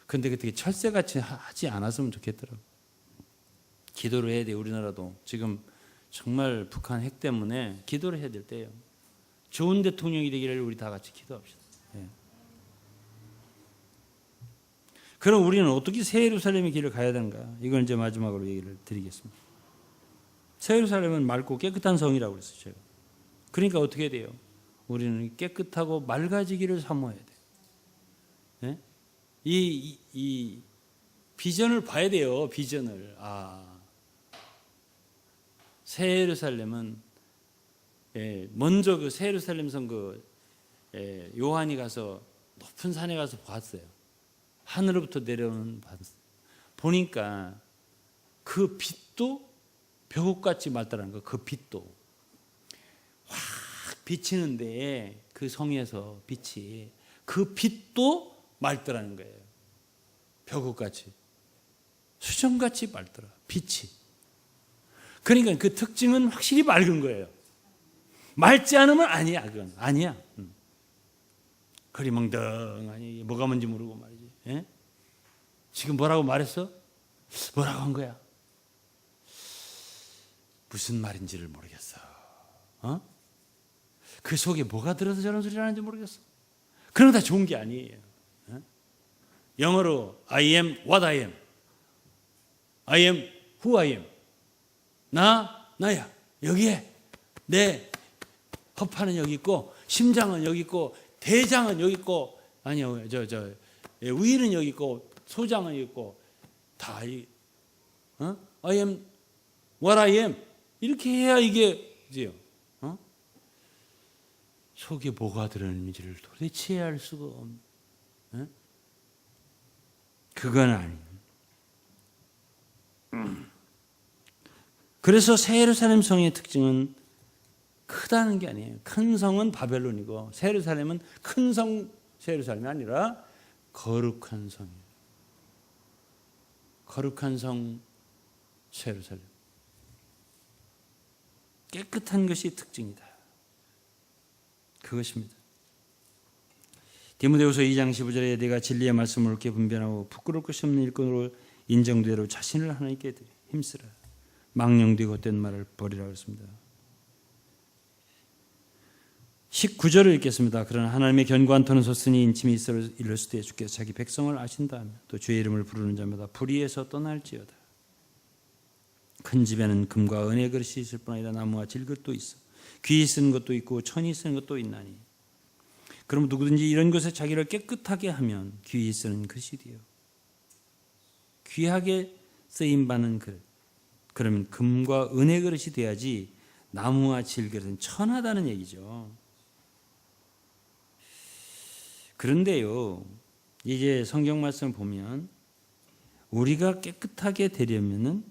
그런데 그렇게 철새같이 하지 않았으면 좋겠더라고요. 기도를 해야 돼요. 우리나라도 지금 정말 북한 핵 때문에 기도를 해야 될 때예요. 좋은 대통령이 되기를 우리 다 같이 기도합시다. 그럼 우리는 어떻게 새 예루살렘의 길을 가야 되는가? 이걸 이제 마지막으로 얘기를 드리겠습니다. 새 예루살렘은 맑고 깨끗한 성이라고 그랬어요. 제가. 그러니까 어떻게 돼요? 우리는 깨끗하고 맑아지기를 사모해야 돼요. 이 비전을 봐야 돼요. 비전을. 새 예루살렘은 먼저 그 새 예루살렘 성 요한이 가서 높은 산에 가서 봤어요. 하늘로부터 내려오는 보니까 그 빛도 벽옥같이 맑다는 거. 그 빛도 비치는 데에 그 성에서 빛이 그 빛도 맑더라는 거예요. 벼국같이 수정같이 맑더라. 빛이. 그러니까 그 특징은 확실히 맑은 거예요. 맑지 않으면 아니야. 그건 아니야. 흐리멍덩하니 뭐가 뭔지 모르고 말이지. 예? 지금 뭐라고 말했어? 뭐라고 한 거야? 무슨 말인지를 모르겠어. 그 속에 뭐가 들어서 저런 소리를 하는지 모르겠어. 그런 거 다 좋은 게 아니에요. 영어로 I am what I am. I am who I am. 나야. 여기에 내 허파는 여기 있고 심장은 여기 있고 대장은 여기 있고 아니요 위는 여기 있고 소장은 여기 있고 다 I am what I am. 이렇게 해야 이게 이제요. 속에 뭐가 들어있는지를 도대체 알 수가 없는. 그건 아니에요. 그래서 새 예루살렘 성의 특징은 크다는 게 아니에요. 큰 성은 바벨론이고 새 예루살렘은 큰 성 새 예루살렘이 아니라 거룩한 성이에요. 거룩한 성 새 예루살렘. 깨끗한 것이 특징이다. 그것입니다. 디모데후서 2장 15절에 내가 진리의 말씀을 옳게 분별하고 부끄러울 것이 없는 일꾼으로 인정대로 자신을 하나님께 힘쓰라. 망령되고 헛된 말을 버리라 그랬습니다. 19절을 읽겠습니다. 그러나 하나님의 견고한 터는 섰으니 인침이 있어 이르렀을 때 주께서 자기 백성을 아신다며 또 주의 이름을 부르는 자마다 불의에서 떠날지어다. 큰 집에는 금과 은의 그릇이 있을 뿐 아니라 나무와 질것도 있어 귀히 쓰는 것도 있고 천이 쓰는 것도 있나니 그럼 누구든지 이런 것에 자기를 깨끗하게 하면 귀히 쓰는 그릇이 되어 귀하게 쓰임받는 그릇. 그러면 금과 은의 그릇이 돼야지 나무와 질그릇은 천하다는 얘기죠. 그런데요, 이제 성경 말씀을 보면 우리가 깨끗하게 되려면은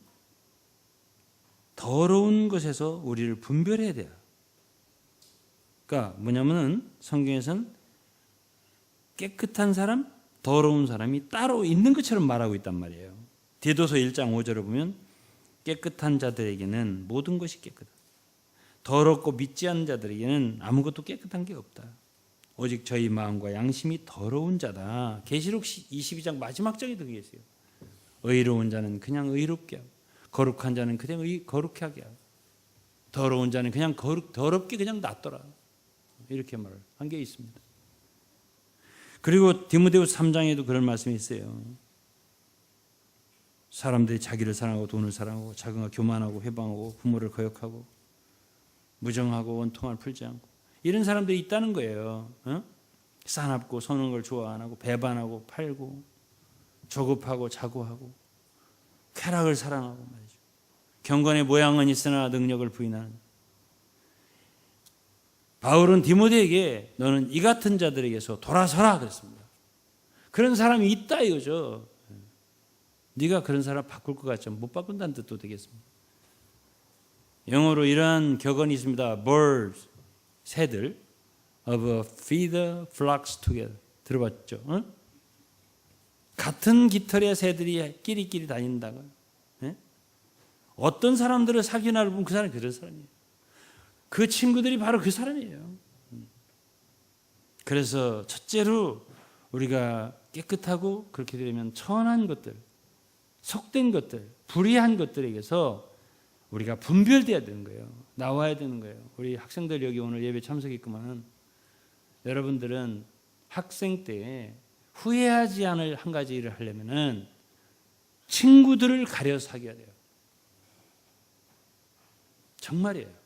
더러운 것에서 우리를 분별해야 돼요. 그러니까 뭐냐면은 성경에서는 깨끗한 사람, 더러운 사람이 따로 있는 것처럼 말하고 있단 말이에요. 디도서 1장 5절을 보면 깨끗한 자들에게는 모든 것이 깨끗하다. 더럽고 믿지 않는 자들에게는 아무것도 깨끗한 게 없다. 오직 저희 마음과 양심이 더러운 자다. 계시록 22장 마지막 장에 그게 있어요. 의로운 자는 그냥 의롭게 하고 거룩한 자는 그냥 거룩하게 하고 더러운 자는 그냥 더럽게 그냥 놔둬라. 이렇게 말을 한 게 있습니다. 그리고 디모데후서 3장에도 그런 말씀이 있어요. 사람들이 자기를 사랑하고 돈을 사랑하고 자기가 교만하고 회방하고 부모를 거역하고 무정하고 원통을 풀지 않고 이런 사람들이 있다는 거예요. 싸납고 서는 걸 좋아 안 하고 배반하고 팔고 조급하고 자고하고 쾌락을 사랑하고 말이죠. 경건의 모양은 있으나 능력을 부인하는. 바울은 디모데에게 너는 이 같은 자들에게서 돌아서라 그랬습니다. 그런 사람이 있다 이거죠. 네가 그런 사람 바꿀 것 같죠. 못 바꾼다는 뜻도 되겠습니다. 영어로 이런 격언이 있습니다. Birds, 새들 of a feather flocks together. 들어봤죠? 같은 깃털의 새들이 끼리끼리 다닌다고. 어떤 사람들을 사귀나를 보면 그 사람이 그런 사람이에요. 그 친구들이 바로 그 사람이에요. 그래서 첫째로 우리가 깨끗하고 그렇게 되면 천한 것들, 속된 것들, 불의한 것들에게서 우리가 분별돼야 되는 거예요. 나와야 되는 거예요. 우리 학생들 여기 오늘 예배 참석했구만. 여러분들은 학생 때 후회하지 않을 한 가지 일을 하려면은 친구들을 가려 사귀어야 돼요. 정말이에요.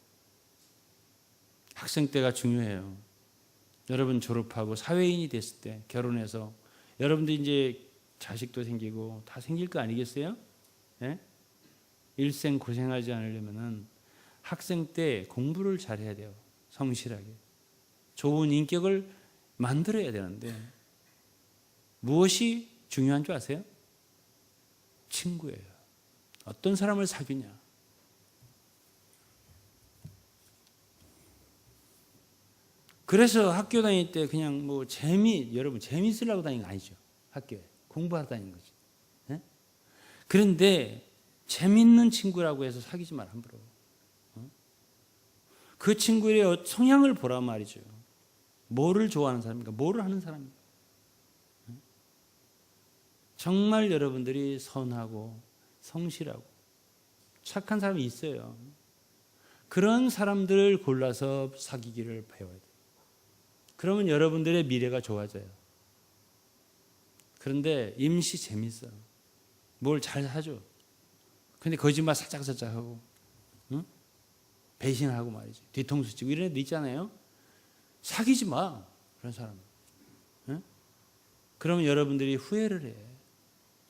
학생 때가 중요해요. 여러분 졸업하고 사회인이 됐을 때 결혼해서 여러분들 이제 자식도 생기고 다 생길 거 아니겠어요? 네? 일생 고생하지 않으려면은 학생 때 공부를 잘해야 돼요. 성실하게. 좋은 인격을 만들어야 되는데 무엇이 중요한 줄 아세요? 친구예요. 어떤 사람을 사귀냐. 그래서 학교 다닐 때 그냥 뭐 여러분 재미있으려고 다니는 거 아니죠. 학교에 공부하러 다니는 거지. 네? 그런데 재밌는 친구라고 해서 사귀지 마라 함부로. 그 친구의 성향을 보란 말이죠. 뭐를 좋아하는 사람입니까? 뭐를 하는 사람입니까? 정말 여러분들이 선하고 성실하고 착한 사람이 있어요. 그런 사람들을 골라서 사귀기를 배워야 돼요. 그러면 여러분들의 미래가 좋아져요. 그런데 임시 재밌어. 뭘 잘 사줘. 근데 거짓말 살짝살짝 하고, 응? 배신하고 말이지. 뒤통수 치고 이런 애들 있잖아요. 사귀지 마. 그런 사람. 응? 그러면 여러분들이 후회를 해.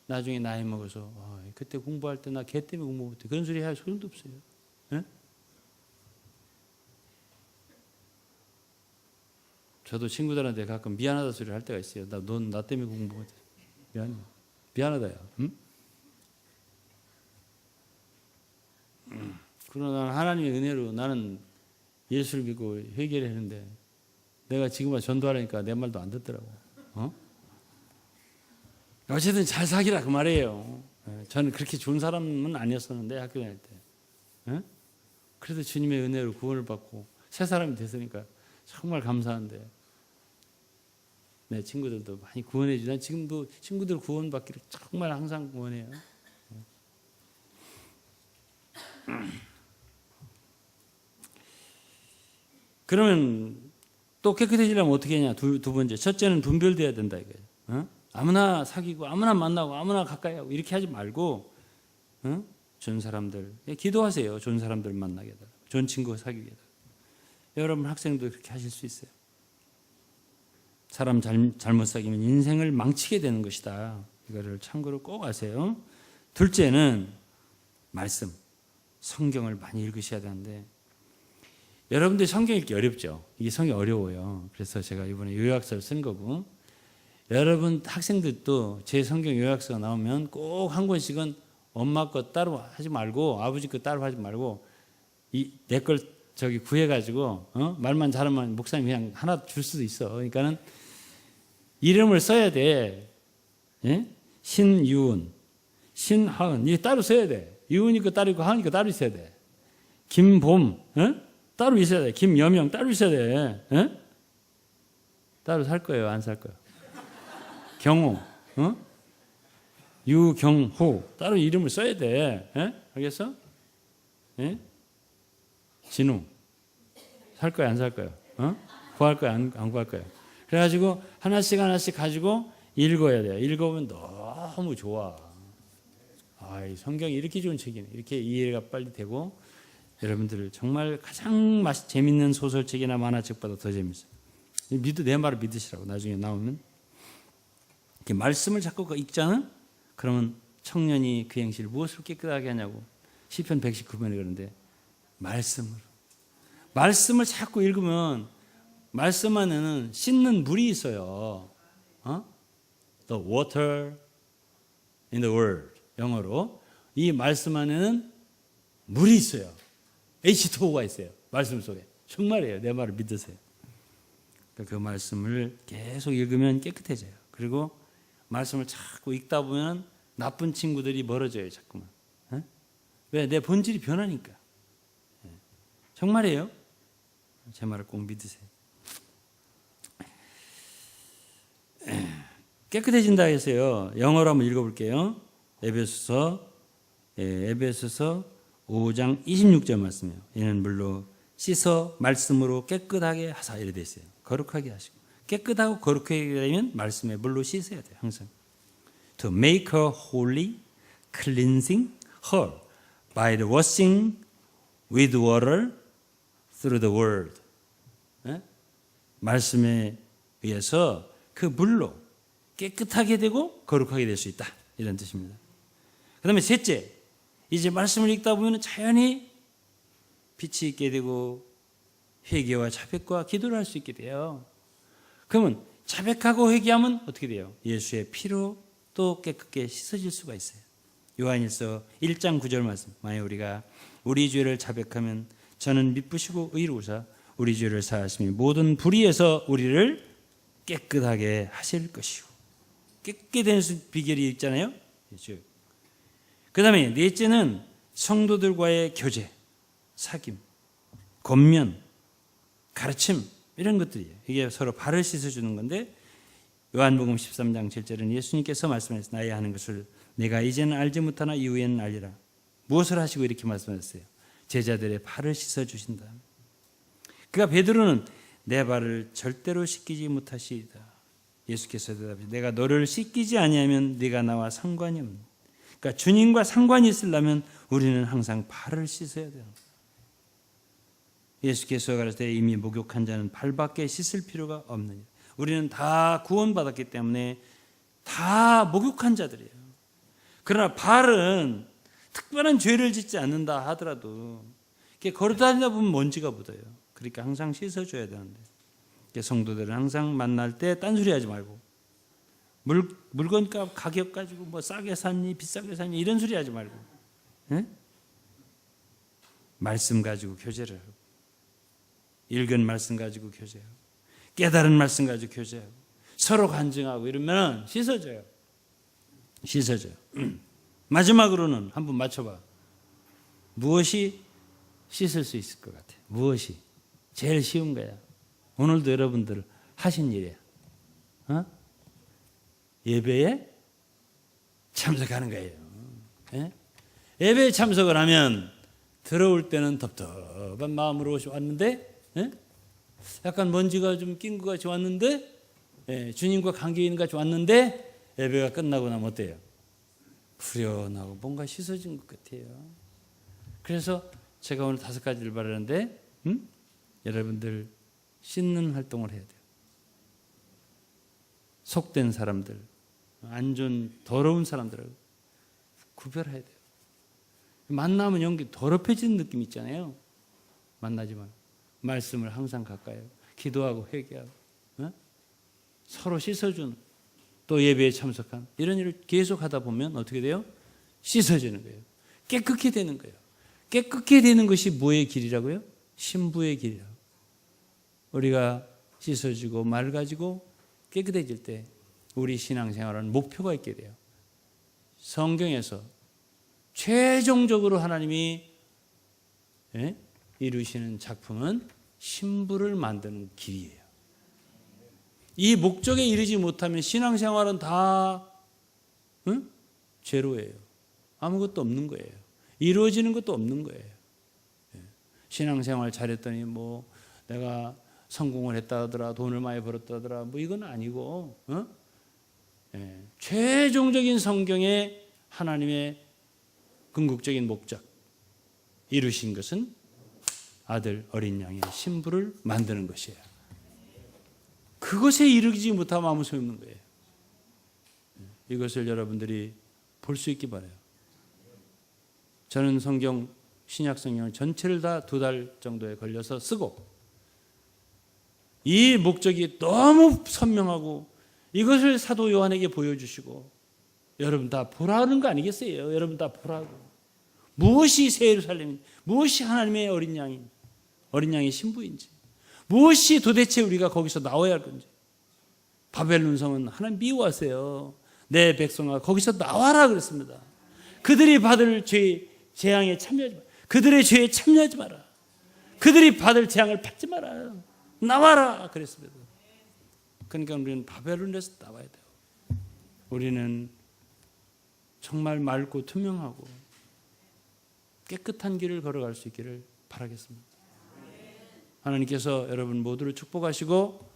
나중에 나이 먹어서 그때 공부할 때 나 걔 때문에 공부 못해. 그런 소리 할 소용도 없어요. 응? 저도 친구들한테 가끔 미안하다 소리를 할 때가 있어요. 넌 나 때문에 공부 못해. 미안하다야. 응? 그러나 하나님의 은혜로 나는 예수를 믿고 회개를 했는데 내가 지금 전도하려니까 내 말도 안 듣더라고. 어쨌든 잘 사귀라 그 말이에요. 저는 그렇게 좋은 사람은 아니었었는데 학교 다닐 때. 그래도 주님의 은혜로 구원을 받고 새 사람이 됐으니까 정말 감사한데 내 친구들도 많이 구원해 주고 난 지금도 친구들 구원받기를 정말 항상 원해요. 그러면 또 깨끗해지려면 어떻게 하냐? 두 번째. 첫째는 분별돼야 된다 이거예요. 아무나 사귀고 아무나 만나고 아무나 가까이 하고 이렇게 하지 말고 좋은 사람들 기도하세요. 좋은 사람들 만나게 해달라. 좋은 친구 사귀게 해달라. 여러분 학생도 그렇게 하실 수 있어요. 사람 잘못 사귀면 인생을 망치게 되는 것이다. 이거를 참고로 꼭 아세요. 둘째는 말씀. 성경을 많이 읽으셔야 되는데 여러분들 성경 읽기 어렵죠. 이게 성경이 어려워요. 그래서 제가 이번에 요약서를 쓴 거고 여러분 학생들도 제 성경 요약서가 나오면 꼭 한 권씩은 엄마 거 따로 하지 말고 아버지 거 따로 하지 말고 내 걸 저기 구해가지고 말만 잘하면 목사님 그냥 하나 줄 수도 있어. 그러니까는 이름을 써야 돼. 예? 신유은, 신하은 이게 따로 써야 돼. 유은이 거 따로 있고 하은이 거 따로 있어야 돼. 김봄 따로 있어야 돼. 김여명 따로 있어야 돼. 예? 따로 살 거예요? 안 살 거예요? 경호, 유경호 따로 이름을 써야 돼. 예? 알겠어? 예? 진우 살 거야? 안 살 거야? 구할 거야? 안 구할 거야? 그래가지고 하나씩 가지고 읽어야 돼요. 읽어보면 너무 좋아. 이 성경이 이렇게 좋은 책이네. 이렇게 이해가 빨리 되고 여러분들 정말 가장 재밌는 소설책이나 만화책보다 더 재밌어요. 내 말을 믿으시라고. 나중에 나오면 이렇게 말씀을 자꾸 읽잖아. 그러면 청년이 그 행실을 무엇으로 깨끗하게 하냐고. 시편 119편에 그러는데 말씀을 자꾸 읽으면 말씀 안에는 씻는 물이 있어요. The water in the word. 영어로 이 말씀 안에는 물이 있어요. H2O가 있어요. 말씀 속에. 정말이에요. 내 말을 믿으세요. 그 말씀을 계속 읽으면 깨끗해져요. 그리고 말씀을 자꾸 읽다 보면 나쁜 친구들이 멀어져요. 자꾸만. 왜? 내 본질이 변하니까. 정말이에요. 제 말을 꼭 믿으세요. 깨끗해진다 했어요. 영어로 한번 읽어볼게요. 에베소서 5장 26절 말씀이에요. 이는 물로 씻어 말씀으로 깨끗하게 하사 이래 돼 있어요. 거룩하게 하시고 깨끗하고 거룩하게 되면 말씀에 물로 씻어야 돼요. 항상 to make her holy, cleansing her by the washing with water through the word. 말씀에 의해서 그 물로 깨끗하게 되고 거룩하게 될 수 있다. 이런 뜻입니다. 그 다음에 셋째, 이제 말씀을 읽다 보면 자연히 빛이 있게 되고 회개와 자백과 기도를 할 수 있게 돼요. 그러면 자백하고 회개하면 어떻게 돼요? 예수의 피로 또 깨끗게 씻어질 수가 있어요. 요한일서 1장 9절 말씀. 만약 우리가 우리 죄를 자백하면 저는 미쁘시고 의로우사 우리 죄를 사하시며 모든 불의에서 우리를 깨끗하게 하실 것이고, 깨끗게 되는 비결이 있잖아요. 그 다음에 넷째는 성도들과의 교제, 사귐, 권면, 가르침, 이런 것들이에요. 이게 서로 발을 씻어주는 건데, 요한복음 13장 7절은 예수님께서 말씀하셨어요. 나의 하는 것을 내가 이제는 알지 못하나 이후에는 알리라. 무엇을 하시고 이렇게 말씀하셨어요? 제자들의 발을 씻어주신다. 그러니까 베드로는 내 발을 절대로 씻기지 못하시이다. 예수께서 대답하시되 내가 너를 씻기지 아니하면 네가 나와 상관이 없는. 그러니까 주님과 상관이 있으려면 우리는 항상 발을 씻어야 돼요. 예수께서 가르치되 이미 목욕한 자는 발밖에 씻을 필요가 없느니라. 우리는 다 구원받았기 때문에 다 목욕한 자들이에요. 그러나 발은 특별한 죄를 짓지 않는다 하더라도 이렇게 걸어다니다 보면 먼지가 묻어요. 그러니까 항상 씻어줘야 되는데, 성도들은 항상 만날 때 딴소리 하지 말고, 물건값 가격 가지고 뭐 싸게 샀니 비싸게 샀니 이런 소리 하지 말고, 에? 말씀 가지고 교제를 하고, 읽은 말씀 가지고 교제하고, 깨달은 말씀 가지고 교제하고, 서로 간증하고 이러면 씻어져요. 씻어져요. 마지막으로는 한번 맞춰봐. 무엇이 씻을 수 있을 것 같아? 무엇이? 제일 쉬운 거야. 오늘도 여러분들 하신 일이야. 예배에 참석하는 거예요. 예배에 참석을 하면 들어올 때는 덥덥한 마음으로 왔는데, 약간 먼지가 좀 낀 것 같이 왔는데, 주님과 관계 있는 것 같이 왔는데, 예배가 끝나고 나면 어때요? 후련하고 뭔가 씻어진 것 같아요. 그래서 제가 오늘 5가지를 바라는데, 여러분들 씻는 활동을 해야 돼요. 속된 사람들, 안 좋은 더러운 사람들하고 구별해야 돼요. 만나면 연기 더럽혀지는 느낌 있잖아요. 만나지 말고 말씀을 항상 가까이 하고, 기도하고 회개하고, 서로 씻어주는, 또 예배에 참석한 이런 일을 계속 하다 보면 어떻게 돼요? 씻어지는 거예요. 깨끗게 되는 거예요. 깨끗게 되는 것이 뭐의 길이라고요? 신부의 길이라고. 우리가 씻어지고 맑아지고 깨끗해질 때 우리 신앙생활은 목표가 있게 돼요. 성경에서 최종적으로 하나님이 이루시는 작품은 신부를 만드는 길이에요. 이 목적에 이르지 못하면 신앙생활은 다 제로예요. 아무것도 없는 거예요. 이루어지는 것도 없는 거예요. 신앙생활 잘했더니 뭐 내가 성공을 했다 하더라, 돈을 많이 벌었다 하더라, 뭐 이건 아니고, 최종적인 성경의 하나님의 궁극적인 목적 이루신 것은 아들 어린 양의 신부를 만드는 것이에요. 그것에 이르지 못하면 아무 소용없는 거예요. 이것을 여러분들이 볼 수 있기 바라요. 저는 성경, 신약 성경을 전체를 다 2달 정도에 걸려서 쓰고, 이 목적이 너무 선명하고 이것을 사도 요한에게 보여주시고, 여러분 다 보라는 거 아니겠어요? 여러분 다 보라고. 무엇이 새 예루살렘인지, 무엇이 하나님의 어린 양인지, 어린 양의 신부인지, 무엇이 도대체 우리가 거기서 나와야 할 건지. 바벨론 성은 하나님 미워하세요. 내 백성아 거기서 나와라 그랬습니다. 그들이 받을 재앙에 참여하지 마라. 그들의 죄에 참여하지 마라. 그들이 받을 재앙을 받지 마라. 나와라 그랬습니다. 그러니까 우리는 바벨론에서 나와야 돼요. 우리는 정말 맑고 투명하고 깨끗한 길을 걸어갈 수 있기를 바라겠습니다. 하나님께서 여러분 모두를 축복하시고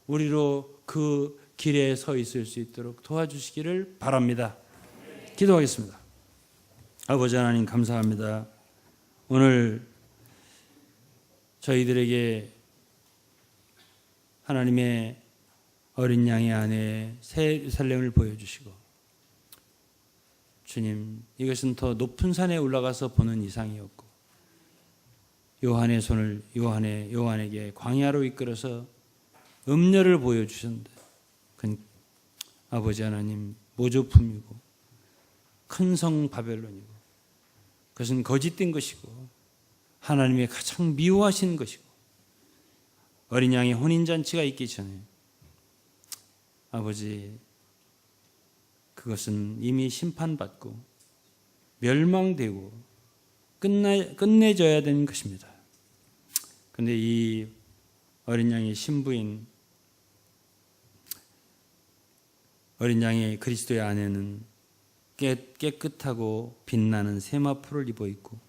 우리로 그 길에 서 있을 수 있도록 도와주시기를 바랍니다. 기도하겠습니다. 아버지 하나님 감사합니다. 오늘 저희들에게 하나님의 어린 양의 아내 새 예루살렘을 보여주시고, 주님 이것은 더 높은 산에 올라가서 보는 이상이었고, 요한의 손을 요한에게 광야로 이끌어서 음녀를 보여주셨는데, 그건 아버지 하나님 모조품이고 큰 성 바벨론이고, 그것은 거짓된 것이고 하나님의 가장 미워하시는 것이고, 어린 양의 혼인잔치가 있기 전에 아버지, 그것은 이미 심판받고 멸망되고 끝내져야 되는 것입니다. 그런데 이 어린 양의 신부인 어린 양의 그리스도의 아내는 깨끗하고 빛나는 세마포를 입어 있고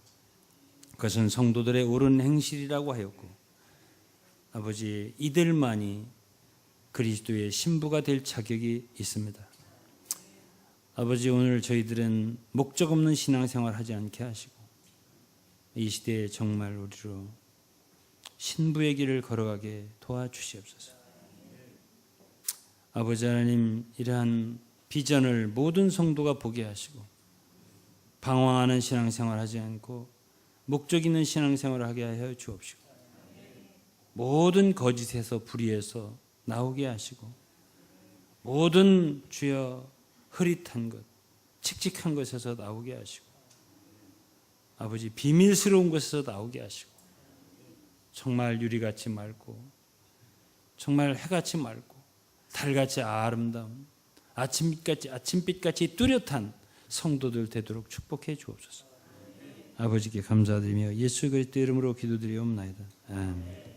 그것은 성도들의 옳은 행실이라고 하였고 아버지, 이들만이 그리스도의 신부가 될 자격이 있습니다. 아버지, 오늘 저희들은 목적 없는 신앙생활 하지 않게 하시고 이 시대에 정말 우리로 신부의 길을 걸어가게 도와주시옵소서. 아버지 하나님, 이러한 비전을 모든 성도가 보게 하시고 방황하는 신앙생활 하지 않고 목적 있는 신앙생활을 하게 하여 주옵시고 모든 거짓에서 불의에서 나오게 하시고 모든 주여 흐릿한 것, 칙칙한 것에서 나오게 하시고 아버지, 비밀스러운 것에서 나오게 하시고 정말 유리같이 맑고 정말 해같이 맑고 달같이 아름다운 아침빛같이 뚜렷한 성도들 되도록 축복해 주옵소서. 아버지께 감사드리며 예수 그리스도 이름으로 기도드리옵나이다. 아멘.